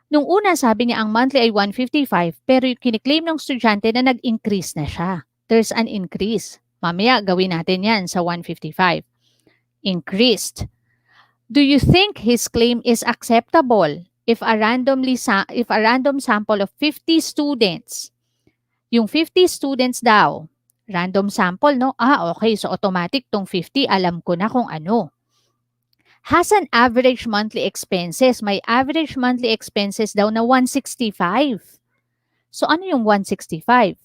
nung una, sabi niya ang monthly ay 155, pero yung kiniklaim ng estudyante na nag-increase na siya. There's an increase. Mamaya, gawin natin yan sa 155. Increased. Do you think his claim is acceptable if a random sample of 50 students, yung 50 students daw, random sample, no? Okay, so automatic tong 50, alam ko na kung ano. Has an average monthly expenses. May average monthly expenses daw na 165. So, ano yung 165?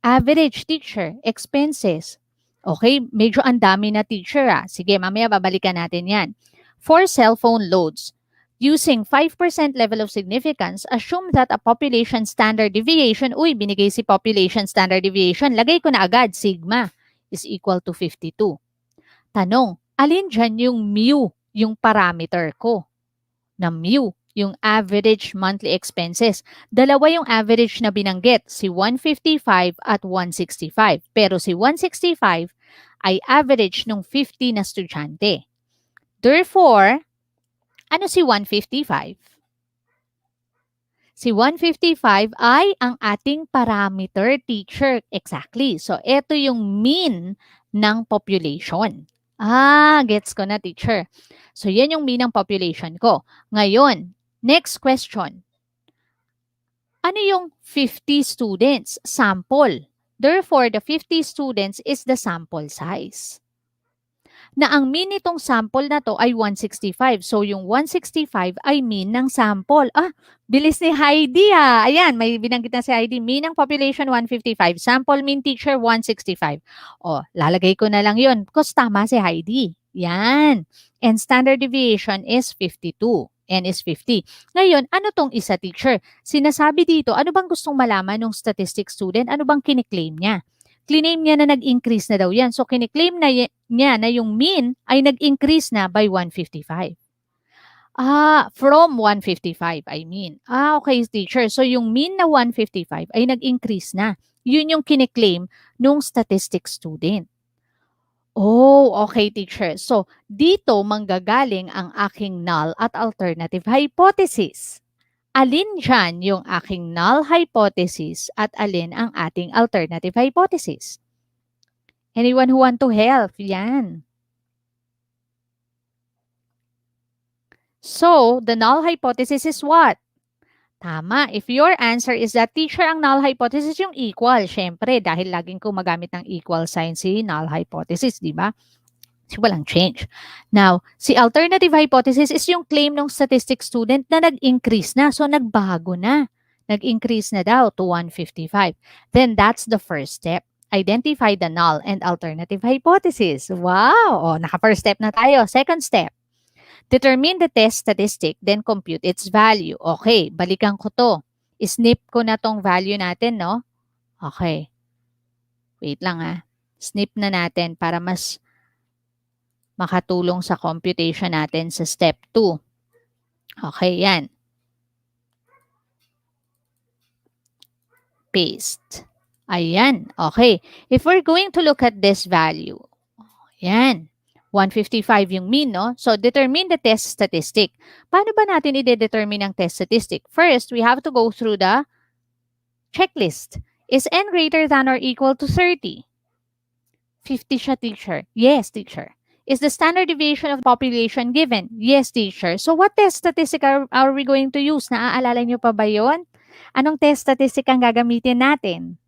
Average teacher expenses. Okay, medyo ang dami na teacher. Sige, mamaya babalikan natin yan. For cellphone loads, using 5% level of significance, assume that a population standard deviation, binigay si population standard deviation, lagay ko na agad, sigma is equal to 52. Tanong, alin dyan yung mu? Yung parameter ko na mu, yung average monthly expenses. Dalawa yung average na binanggit, si 155 at 165. Pero si 165 ay average ng 50 na estudyante. Therefore, ano si 155? Si 155 ay ang ating parameter, teacher. Exactly. So, ito yung mean ng population. Gets ko na, teacher. So, yan yung mean ng population ko. Ngayon, next question. Ano yung 50 students? Sample. Therefore, the 50 students is the sample size. Na ang mean nitong sample na to ay 165. So, yung 165 ay mean ng sample. Bilis ni Heidi Ayan, may binanggit na si Heidi. Mean ng population 155. Sample mean teacher 165. Lalagay ko na lang yun because tama si Heidi. Yan. And standard deviation is 52. N is 50. Ngayon, ano tong isa, teacher? Sinasabi dito, ano bang gustong malaman ng statistics student? Ano bang kiniklaim niya? Claim niya na nag-increase na daw yan. So, kiniklaim niya na yung mean ay nag-increase na by 155. From 155, I mean. Okay, teacher. So, yung mean na 155 ay nag-increase na. Yun yung kiniklaim nung statistics student. Okay, teacher. So, dito manggagaling ang aking null at alternative hypothesis. Alin dyan yung aking null hypothesis at alin ang ating alternative hypothesis? Anyone who want to help? Yan. So, the null hypothesis is what? Tama. If your answer is that, teacher, ang null hypothesis yung equal. Siyempre, dahil laging ko magamit ng equal sign si null hypothesis, di ba? So, walang change. Now, si alternative hypothesis is yung claim ng statistics student na nag-increase na. So, nagbago na. Nag-increase na daw to 155. Then, that's the first step. Identify the null and alternative hypothesis. Wow! Naka-first step na tayo. Second step. Determine the test statistic, then compute its value. Okay, balikan ko to. Snip ko na tong value natin, no? Okay. Wait lang Snip na natin para mas makatulong sa computation natin sa step 2. Okay, yan. Paste. Ayan, okay. If we're going to look at this value, yan, 155 yung mean, no? So, determine the test statistic. Paano ba natin i-determine ang test statistic? First, we have to go through the checklist. Is n greater than or equal to 30? 50 siya, teacher. Yes, teacher. Is the standard deviation of population given? Yes, teacher. So, what test statistic are we going to use? Naaalala nyo pa ba yun? Anong test statistic ang gagamitin natin?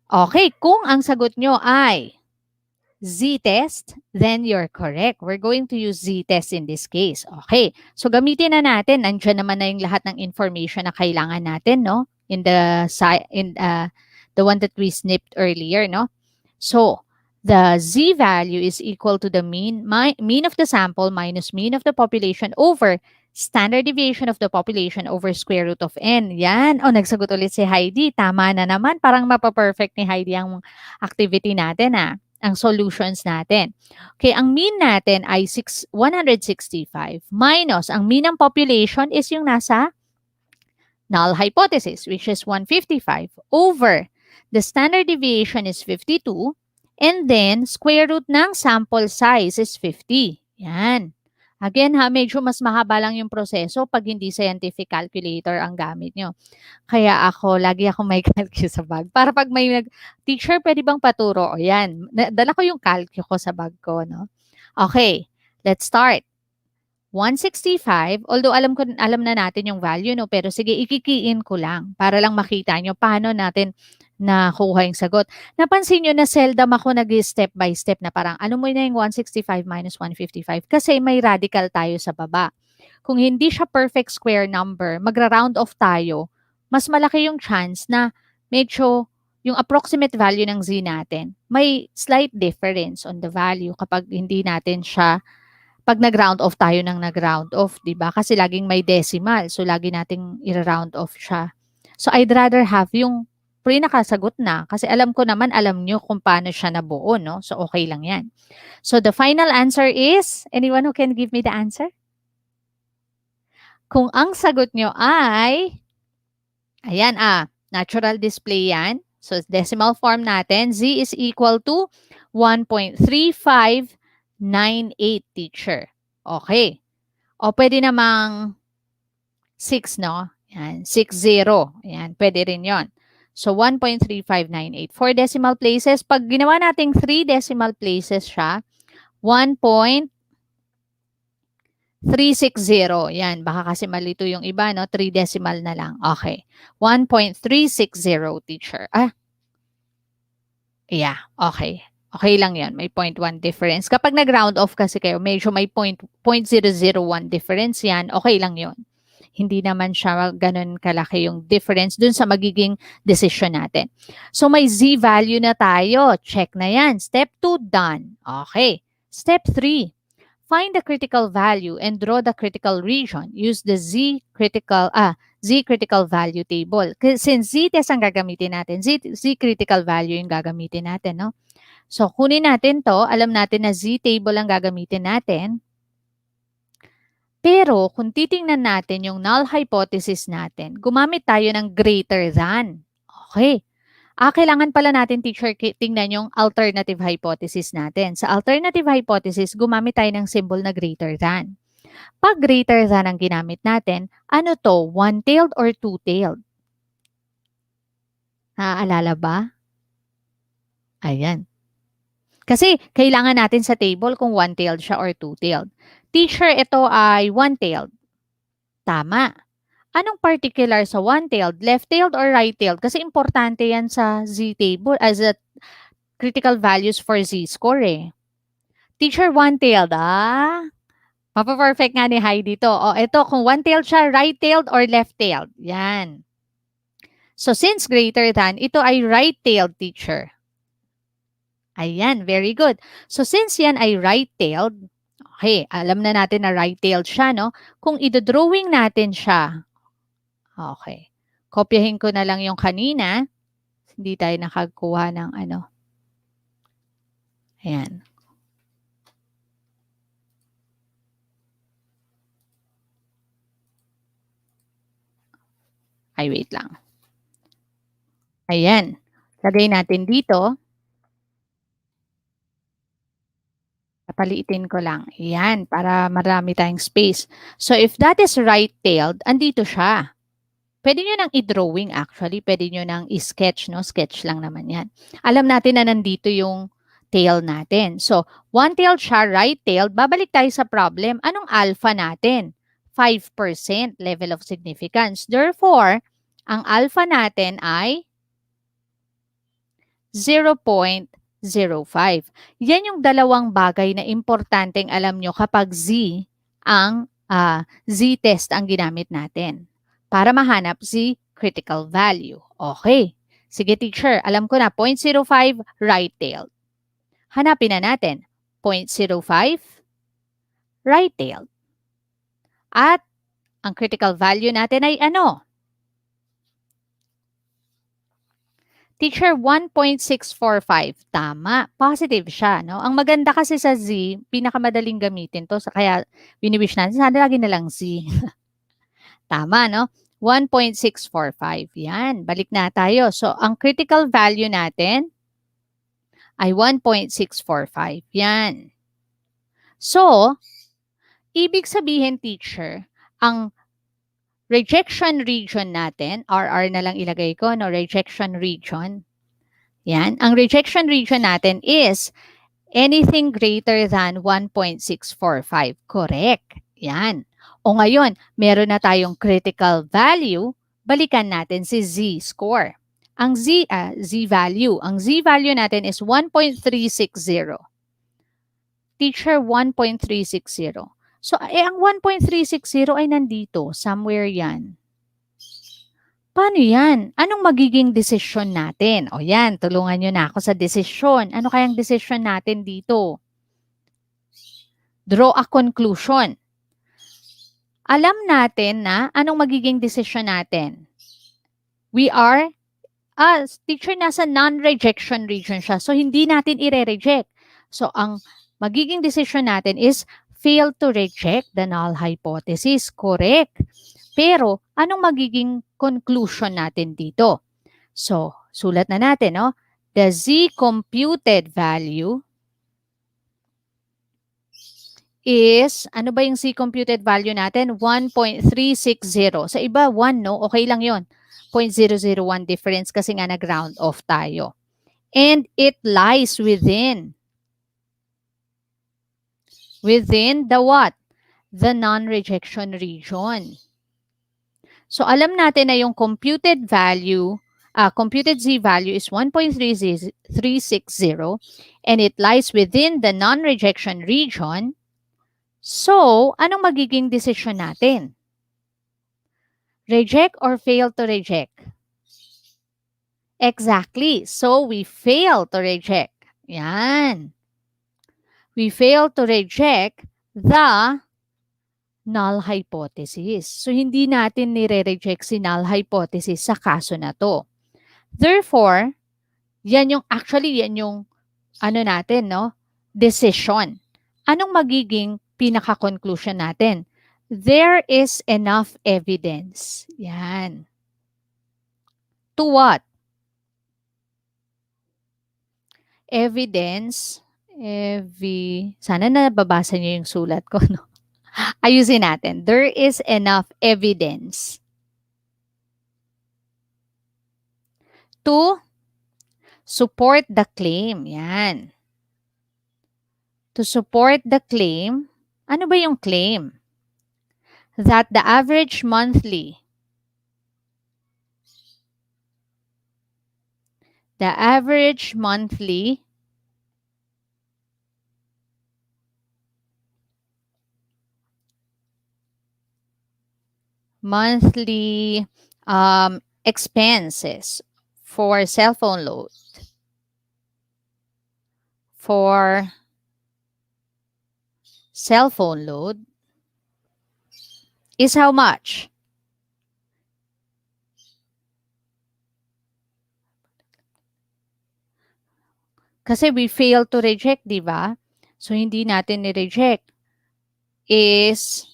Okay, kung ang sagot nyo ay z-test, then you're correct. We're going to use z-test in this case. Okay, so gamitin na natin. Nandiyan naman na yung lahat ng information na kailangan natin, no? In the one that we snipped earlier, no? So, the z value is equal to the mean of the sample minus mean of the population over standard deviation of the population over square root of n. Yan. O, nagsagot ulit si Heidi. Tama na naman. Parang mapaperfect ni Heidi ang activity natin, ang solutions natin. Okay, ang mean natin ay 165 minus ang mean ng population is yung nasa null hypothesis, which is 155 over the standard deviation is 52 and then square root ng sample size is 50. Yan. Again medyo mas mahaba lang yung proseso pag hindi scientific calculator ang gamit nyo. Kaya lagi ako may calcu sa bag. Para pag may teacher, pwede bang paturo? O yan, dala ko yung calcu ko sa bag ko, no? Okay, let's start. 165, although alam na natin yung value, no? Pero sige, ikikiin ko lang para lang makita nyo paano natin nakuha yung sagot. Napansin nyo na seldom ako nag-step by step na parang ano mo na yung 165 minus 155 kasi may radical tayo sa baba. Kung hindi siya perfect square number, magra-round off tayo, mas malaki yung chance na medyo yung approximate value ng z natin, may slight difference on the value kapag hindi natin siya pag nag-round off tayo ng nag-round off, di ba? Kasi laging may decimal. So, lagi nating i-round off siya. So, I'd rather have yung pre-nakasagot na. Kasi alam ko naman, alam nyo kung paano siya nabuo, no? So, okay lang yan. So, the final answer is, anyone who can give me the answer? Kung ang sagot nyo ay, ayan, natural display yan. So, decimal form natin, z is equal to 1.3598, teacher. Okay. O pwede namang 6, no? Yan, 60. Yan, pwede rin yon. So, 1.3598. 4 decimal places. Pag ginawa nating 3 decimal places siya, 1.360. Yan, baka kasi malito yung iba, no? 3 decimal na lang. Okay. 1.360, teacher. Yeah, okay. Okay lang yan. May 0.1 difference. Kapag nag-round off kasi kayo, medyo may 0.001 difference yan. Okay lang yon. Hindi naman siya ganun kalaki yung difference dun sa magiging decision natin. So, may z value na tayo. Check na yan. Step 2, done. Okay. Step 3, find the critical value and draw the critical region. Use the z critical value table. Since z-test ang gagamitin natin, z critical value yung gagamitin natin, no? So, kunin natin to. Alam natin na z-table ang gagamitin natin. Pero, kung titingnan natin yung null hypothesis natin, gumamit tayo ng greater than. Okay. Kailangan pala natin, teacher, tingnan yung alternative hypothesis natin. Sa alternative hypothesis, gumamit tayo ng symbol na greater than. Pag greater than ang ginamit natin, ano to? One-tailed or two-tailed? Naaalala ba? Ayan. Kasi kailangan natin sa table kung one-tailed siya or two-tailed. Teacher, ito ay one-tailed. Tama. Anong particular sa one-tailed? Left-tailed or right-tailed? Kasi importante yan sa z-table as a critical values for z-score eh. Teacher, one-tailed, Mapaperfect nga ni Heidi to. O, ito, kung one-tailed siya, right-tailed or left-tailed? Yan. So, since greater than, ito ay right-tailed, teacher. Ayan, very good. So, since yan ay right-tailed, okay, alam na natin na right-tailed siya, no? Kung idodrawing natin siya, okay, kopyahin ko na lang yung kanina. Hindi tayo nakakuha ng ano. Ayan. Ay, wait lang. Ayan. Lagay natin dito. Papaliitin ko lang. Ayan, para marami tayong space. So, if that is right-tailed, andito siya. Pwede nyo nang i-drawing actually. Pwede nyo nang i-sketch, no? Sketch lang naman yan. Alam natin na nandito yung tail natin. So, one-tailed siya, right-tailed. Babalik tayo sa problem. Anong alpha natin? 5% level of significance. Therefore, ang alpha natin ay 0.05. Yan yung dalawang bagay na importanteng alam nyo kapag Z-test ang ginamit natin para mahanap critical value. Okay. Sige, teacher. Alam ko na, 0.05, right-tailed. Hanapin na natin. 0.05, right-tailed. At ang critical value natin ay ano? Teacher, 1.645. Tama. Positive siya. No? Ang maganda kasi sa Z, pinakamadaling gamitin to. Kaya wini-wish natin, sana lagi na lang Z. Tama, no? 1.645. Yan. Balik na tayo. So, ang critical value natin ay 1.645. Yan. So, ibig sabihin, teacher, ang rejection region natin, RR na lang ilagay ko, no? Rejection region. Yan. Ang rejection region natin is anything greater than 1.645. Correct. Yan. O ngayon, meron na tayong critical value, balikan natin si Z-score. Ang Z-value. Ang Z-value natin is 1.360. Teacher, 1.360. So, ang 1.360 ay nandito. Somewhere yan. Paano yan? Anong magiging desisyon natin? O yan, tulungan nyo na ako sa desisyon. Ano kayang desisyon natin dito? Draw a conclusion. Alam natin na anong magiging desisyon natin. We are, teacher, nasa non-rejection region siya. So, hindi natin i-reject. So, ang magiging desisyon natin is fail to reject the null hypothesis. Correct. Pero, anong magiging conclusion natin dito? So, sulat na natin, no? The Z computed value is, ano ba yung Z computed value natin? 1.360. Sa iba, 1, no? Okay lang yon. 0.001 difference kasi nga nag-round off tayo. And it lies within the what? The non-rejection region. So, alam natin na yung computed value, computed Z value is 1.360 and it lies within the non-rejection region. So, anong magiging decision natin? Reject or fail to reject? Exactly. So, we fail to reject. Yan. We fail to reject the null hypothesis. So, hindi natin nire-reject si null hypothesis sa kaso na to. Therefore, yan yung ano natin, no? Decision. Anong magiging pinaka-conclusion natin? There is enough evidence. Yan. To what? Evidence. Sana nababasa niyo yung sulat ko, no? Ayusin natin. There is enough evidence to support the claim. Yan. To support the claim. Ano ba yung claim? That the average monthly expenses for cell phone load is how much? Kasi we fail to reject, di ba? So, hindi natin ni-reject is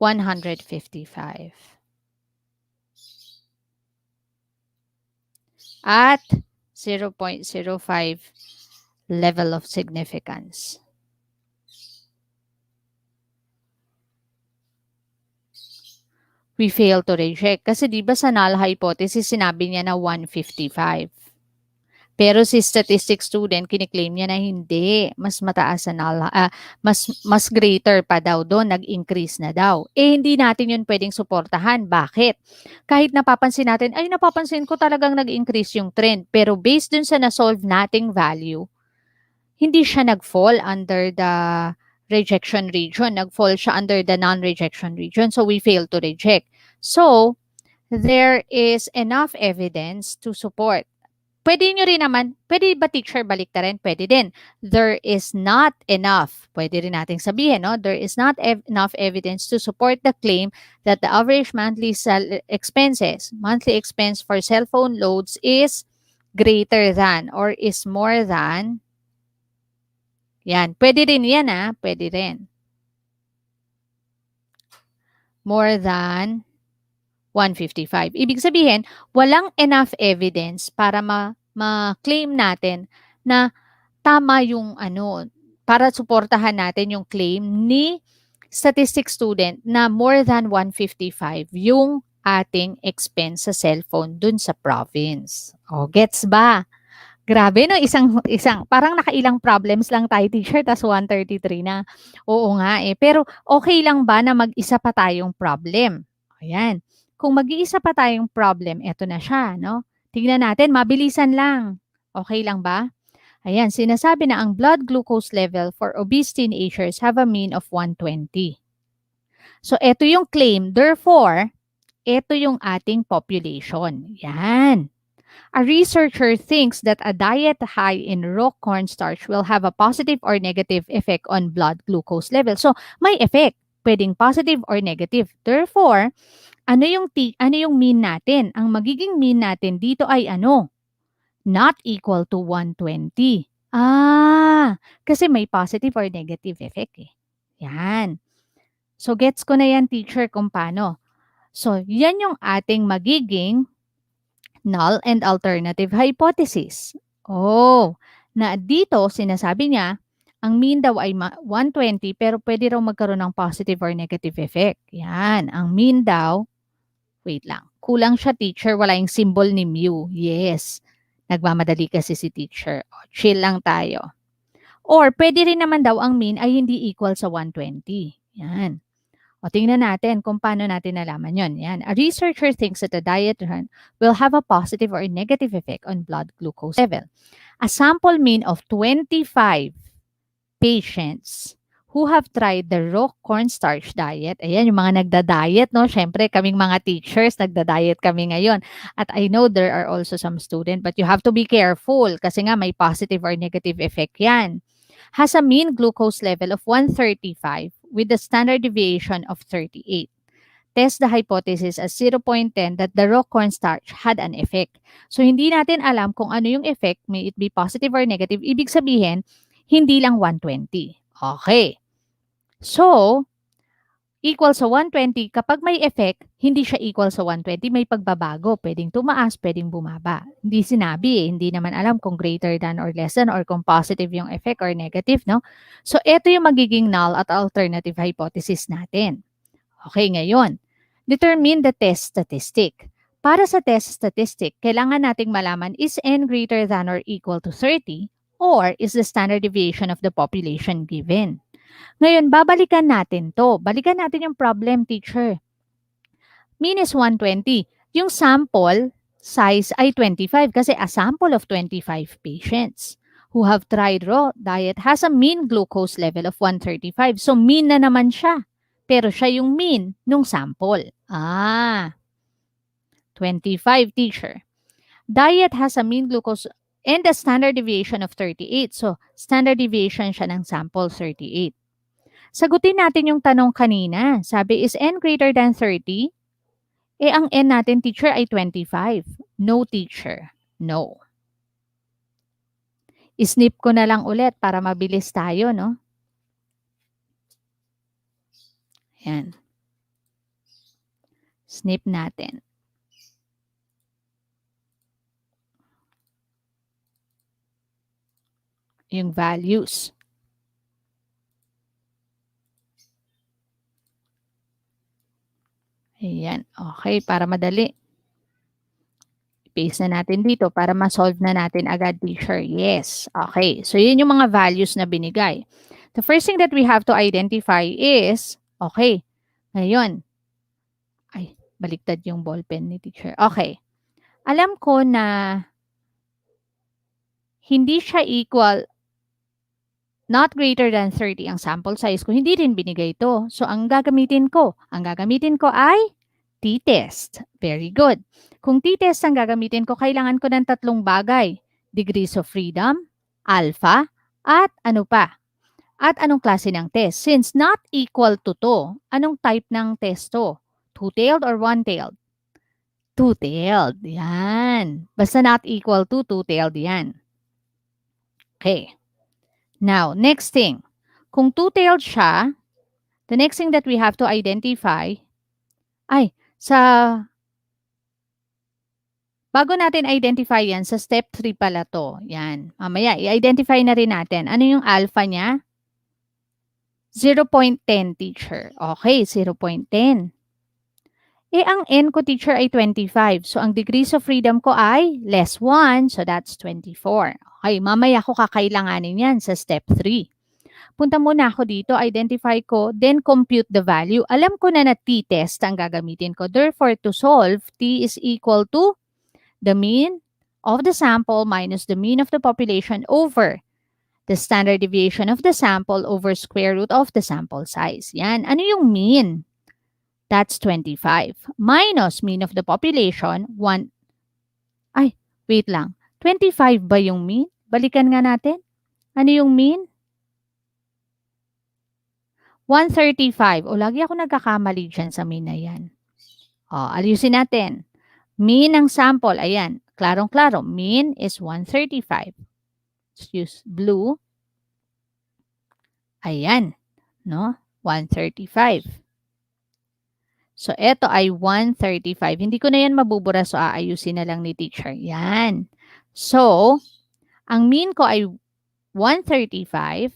155. at 0.05 level of significance. We fail to reject. Kasi di ba sa null hypothesis, sinabi niya na 155. Pero si statistics student, kiniklaim niya na hindi. Mas mataas sa null, mas greater pa daw doon, nag-increase na daw. Eh, hindi natin yun pwedeng suportahan. Bakit? Kahit napapansin natin, ay napapansin ko talagang nag-increase yung trend. Pero based dun sa na-solve nating value, hindi siya nag-fall under the rejection region. Nag-fall siya under the non-rejection region. So, we fail to reject. So, there is enough evidence to support. Pwede nyo rin naman, pwede ba teacher balik ta rin? Pwede din. There is not enough, pwede rin nating sabihin, no? There is not enough evidence to support the claim that the average monthly monthly expense for cell phone loads is greater than or is more than. Yan. Pwede rin yan, Pwede rin. More than 155. Ibig sabihin, walang enough evidence para ma-claim natin na tama yung para suportahan natin yung claim ni statistics student na more than 155 yung ating expense sa cellphone dun sa province. O, gets ba? Grabe, no? Isang, parang nakailang problems lang tayo, teacher, tas 133 na. Oo nga, Pero, okay lang ba na mag-isa pa tayong problem? Ayan. Kung mag-iisa pa tayong problem, eto na siya, no? Tingnan natin, mabilisan lang. Okay lang ba? Ayan, sinasabi na ang blood glucose level for obese teenagers have a mean of 120. So, eto yung claim. Therefore, eto yung ating population. Yan. A researcher thinks that a diet high in raw cornstarch will have a positive or negative effect on blood glucose level. So, may effect. Pwedeng positive or negative. Therefore, ano yung mean natin? Ang magiging mean natin dito ay not equal to 120. Kasi may positive or negative effect Yan. So, gets ko na yan, teacher, kung paano. So, yan yung ating magiging null and alternative hypothesis. Na dito, sinasabi niya, ang mean daw ay 120 pero pwede raw magkaroon ng positive or negative effect. Yan. Ang mean daw, wait lang. Kulang siya, teacher. Wala yung symbol ni mu. Yes. Nagmamadali kasi si teacher. Chill lang tayo. Or, pwede rin naman daw ang mean ay hindi equal sa 120. Yan. Tingnan natin kung paano natin nalaman yon. Yan. A researcher thinks that a diet will have a positive or negative effect on blood glucose level. A sample mean of 25 patients who have tried the raw cornstarch diet. Ayan, yung mga nagda-diet, no? Siyempre, kaming mga teachers, nagda-diet kami ngayon. At I know there are also some students, but you have to be careful kasi nga may positive or negative effect yan. Has a mean glucose level of 135 with a standard deviation of 38. Test the hypothesis as 0.10 that the raw cornstarch had an effect. So, hindi natin alam kung ano yung effect, may it be positive or negative. Ibig sabihin, hindi lang 120. Okay. So, equal sa 120, kapag may effect, hindi siya equal sa 120, may pagbabago. Pwedeng tumaas, pwedeng bumaba. Hindi sinabi hindi naman alam kung greater than or less than or kung positive yung effect or negative, no? So, ito yung magiging null at alternative hypothesis natin. Okay, ngayon, determine the test statistic. Para sa test statistic, kailangan nating malaman is n greater than or equal to 30 or is the standard deviation of the population given. Ngayon, babalikan natin to. Balikan natin yung problem, teacher. Mean is 120. Yung sample size ay 25 kasi a sample of 25 patients who have tried raw diet has a mean glucose level of 135. So, mean na naman siya. Pero siya yung mean nung sample. 25, teacher. Diet has a mean glucose and a standard deviation of 38. So, standard deviation siya ng sample 38. Sagutin natin yung tanong kanina. Sabi, is n greater than 30? Ang n natin, teacher, ay 25. No, teacher. No. Isnip ko na lang ulit para mabilis tayo, no? Yan. Snip natin. yung values. Ayan. Okay, para madali. Paste na natin dito para ma-solve na natin agad, teacher. Yes. Okay. So, yun yung mga values na binigay. The first thing that we have to identify is, okay, ngayon, ay, baliktad yung ballpen ni teacher. Okay. Alam ko na hindi siya equal, not greater than 30 ang sample size ko. Hindi rin binigay ito. So, ang gagamitin ko ay t-test. Very good. Kung t-test ang gagamitin ko, kailangan ko ng tatlong bagay. Degrees of freedom, alpha, at ano pa? At anong klase ng test? Since not equal to to, anong type ng test to? Two-tailed or one-tailed? Two-tailed. Yan. Basta not equal to, two-tailed yan. Okay. Now, next thing. Kung two-tailed siya, the next thing that we have to identify, bago natin identify yan, sa step 3 pala to. Yan. Mamaya, i-identify na rin natin. Ano yung alpha niya? 0.10, teacher. Okay, 0.10. Ang n ko, teacher, ay 25. So, ang degrees of freedom ko ay less 1. So, that's 24. Okay, mamaya ko kakailanganin yan sa step 3. Punta muna ako dito, identify ko, then compute the value. Alam ko na t-test ang gagamitin ko. Therefore, to solve, t is equal to the mean of the sample minus the mean of the population over the standard deviation of the sample over square root of the sample size. Yan. Ano yung mean? That's 25. Minus mean of the population, 1. Wait lang. 25 ba yung mean? Balikan nga natin. Ano yung mean? 135. Lagi ako nagkakamali dyan sa mean na yan. Ayusin natin. Mean ng sample, ayan. Klarong-klaro. Mean is 135. Let's use blue. Ayan. No? 135. So, ito ay 135. Hindi ko na yan mabubura, so aayusin na lang ni teacher. Yan. So, ang mean ko ay 135.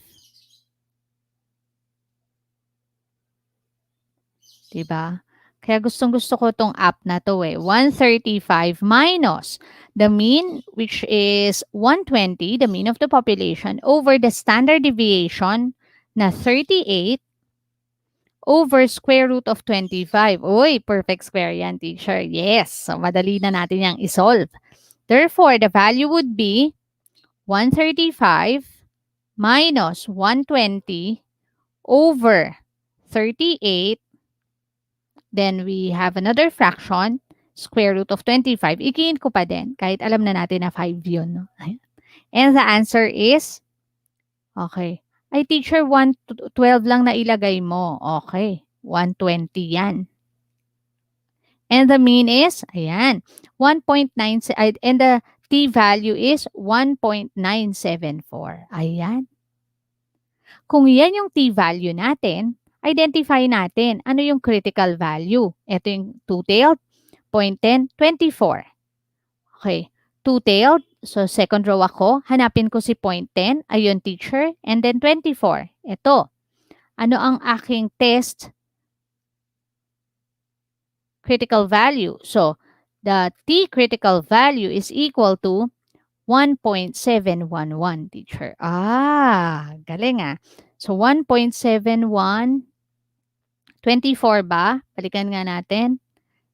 Diba? Kaya gustong-gusto ko itong app na to 135 minus the mean, which is 120, the mean of the population, over the standard deviation na 38 over square root of 25. Uy, perfect square yan, teacher. Yes. So, madali na natin yung isolve. Therefore, the value would be 135 minus 120 over 38. Then we have another fraction, square root of 25. Ikiin ko pa din, kahit alam na natin na 5 yun. No? And the answer is, okay. Ay, teacher, 112 lang na ilagay mo. Okay. 120 yan. And the mean is, ayan, 1.9, and the t-value is 1.974. Ayan. Kung yan yung t-value natin, identify natin ano yung critical value. Ito yung two-tailed, 0.10, 24. Okay. Two-tailed, so second row ako, hanapin ko si 0.10, ayun teacher, and then 24. Ito. Ano ang aking test critical value? So, the t critical value is equal to 1.711, teacher. Galing ah. So, 1.71, 24 ba? Balikan nga natin.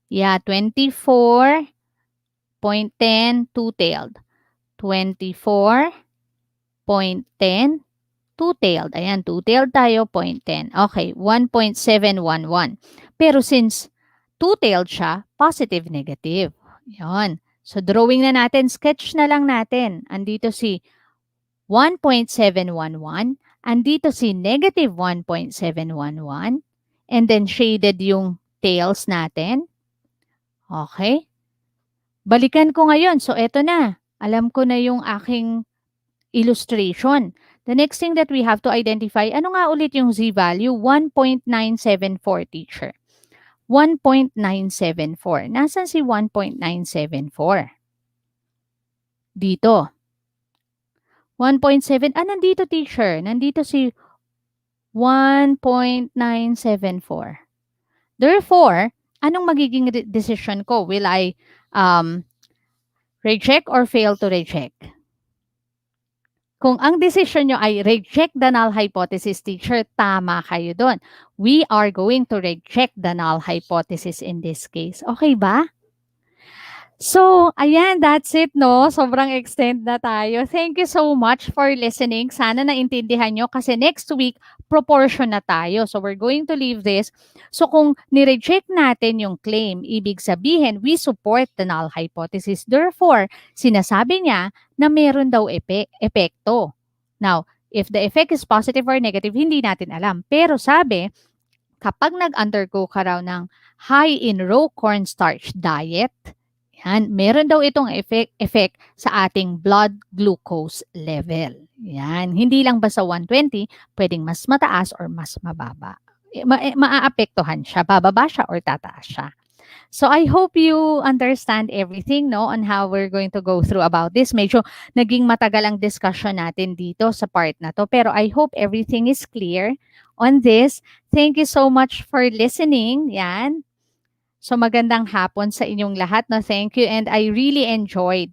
Yeah, 24.10 two-tailed. 24.10 two-tailed. Ayan, two-tailed tayo, 0.10. Okay, 1.711. Pero since two-tailed siya, positive, negative. Yan. So, drawing na natin, sketch na lang natin. Andito si 1.711. Andito si negative 1.711. And then, shaded yung tails natin. Okay. Balikan ko ngayon. So, eto na. Alam ko na yung aking illustration. The next thing that we have to identify, ano nga ulit yung z-value? 1.974, teacher. 1.974. Nasaan si 1.974? Dito. 1.7. Nandito teacher. Nandito si 1.974. Therefore, anong magiging decision ko? Will I reject or fail to reject? Kung ang decision nyo ay reject the null hypothesis, teacher, tama kayo doon. We are going to reject the null hypothesis in this case. Okay ba? So, ayan, that's it, no? Sobrang extend na tayo. Thank you so much for listening. Sana naintindihan nyo kasi next week, proportion na tayo. So, we're going to leave this. So, kung nireject natin yung claim, ibig sabihin, we support the null hypothesis. Therefore, sinasabi niya na meron daw epekto. Now, if the effect is positive or negative, hindi natin alam. Pero sabi, kapag nag-undergo ka raw ng high in raw cornstarch diet, yan, meron daw itong effect sa ating blood glucose level. Yan, hindi lang basta 120, pwedeng mas mataas or mas mababa. Maaapektuhan siya, bababa siya or tataas siya. So I hope you understand everything, no, on how we're going to go through about this. Medyo naging matagal ang discussion natin dito sa part na to, pero I hope everything is clear on this. Thank you so much for listening. Yan. So magandang hapon sa inyong lahat. No, thank you. And I really enjoyed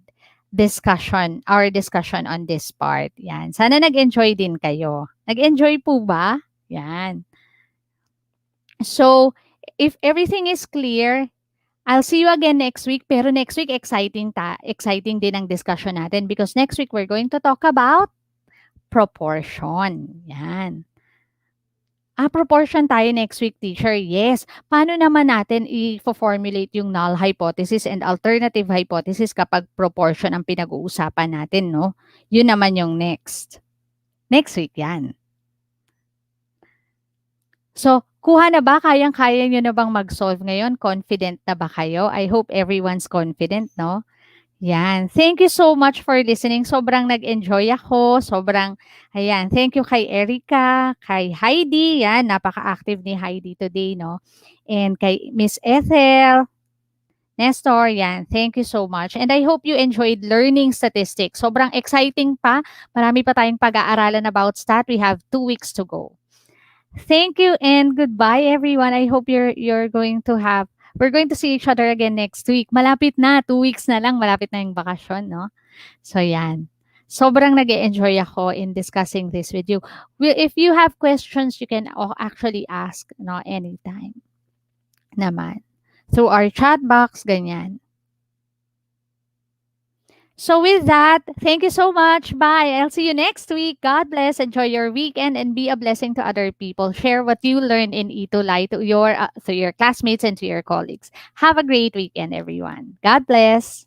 our discussion on this part. Yan. Sana nag-enjoy din kayo. Nag-enjoy po ba? Yan. So, if everything is clear, I'll see you again next week. Pero next week, exciting din ang discussion natin because next week, we're going to talk about proportion. Yan. Proportion tayo next week, teacher. Yes. Paano naman natin i-formulate yung null hypothesis and alternative hypothesis kapag proportion ang pinag-uusapan natin, no? Yun naman yung next. Next week yan. So, kuha na ba? Kayang-kaya nyo na bang mag-solve ngayon? Confident na ba kayo? I hope everyone's confident, no? Yan. Thank you so much for listening. Sobrang nag-enjoy ako. Ayan. Thank you kay Erica, kay Heidi. Yan. Napaka-active ni Heidi today, no? And kay Miss Ethel, Nestor. Yan. Thank you so much. And I hope you enjoyed learning statistics. Sobrang exciting pa. Marami pa tayong pag-aaralan about stat. We have 2 weeks to go. Thank you and goodbye, everyone. I hope we're going to see each other again next week. Malapit na, 2 weeks na lang, malapit na yung bakasyon, no? So, yan. Sobrang nag-enjoy ako in discussing this with you. If you have questions, you can actually ask, no, anytime. Naman. Through our chat box, ganyan. So with that, thank you so much. Bye. I'll see you next week. God bless. Enjoy your weekend and be a blessing to other people. Share what you learned in ETUlay to your classmates and to your colleagues. Have a great weekend, everyone. God bless.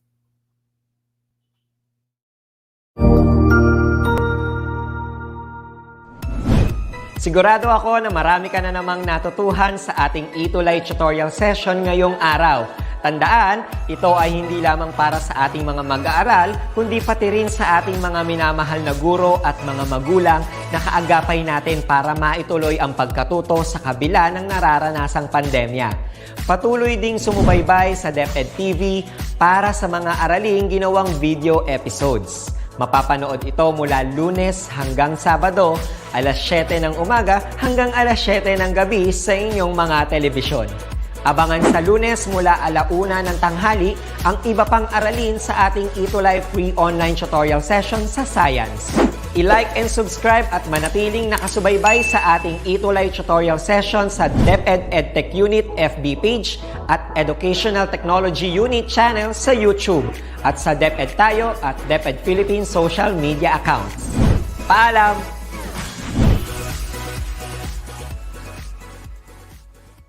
Sigurado ako na marami ka na namang natutuhan sa ating ETUlay tutorial session ngayong araw. Tandaan, ito ay hindi lamang para sa ating mga mag-aaral, kundi pati rin sa ating mga minamahal na guro at mga magulang na kaagapay natin para maituloy ang pagkatuto sa kabila ng nararanasang pandemya. Patuloy ding sumubaybay sa DepEd TV para sa mga araling ginawang video episodes. Mapapanood ito mula Lunes hanggang Sabado, alas 7 ng umaga hanggang alas 7 ng gabi sa inyong mga telebisyon. Abangan sa Lunes mula 1:00 ng tanghali ang iba pang aralin sa ating ETUlay free online tutorial session sa Science. I-like and subscribe at manatiling nakasubaybay sa ating ETUlay tutorial session sa DepEd Edtech Unit FB page at Educational Technology Unit channel sa YouTube at sa DepEd Tayo at DepEd Philippines social media accounts. Paalam!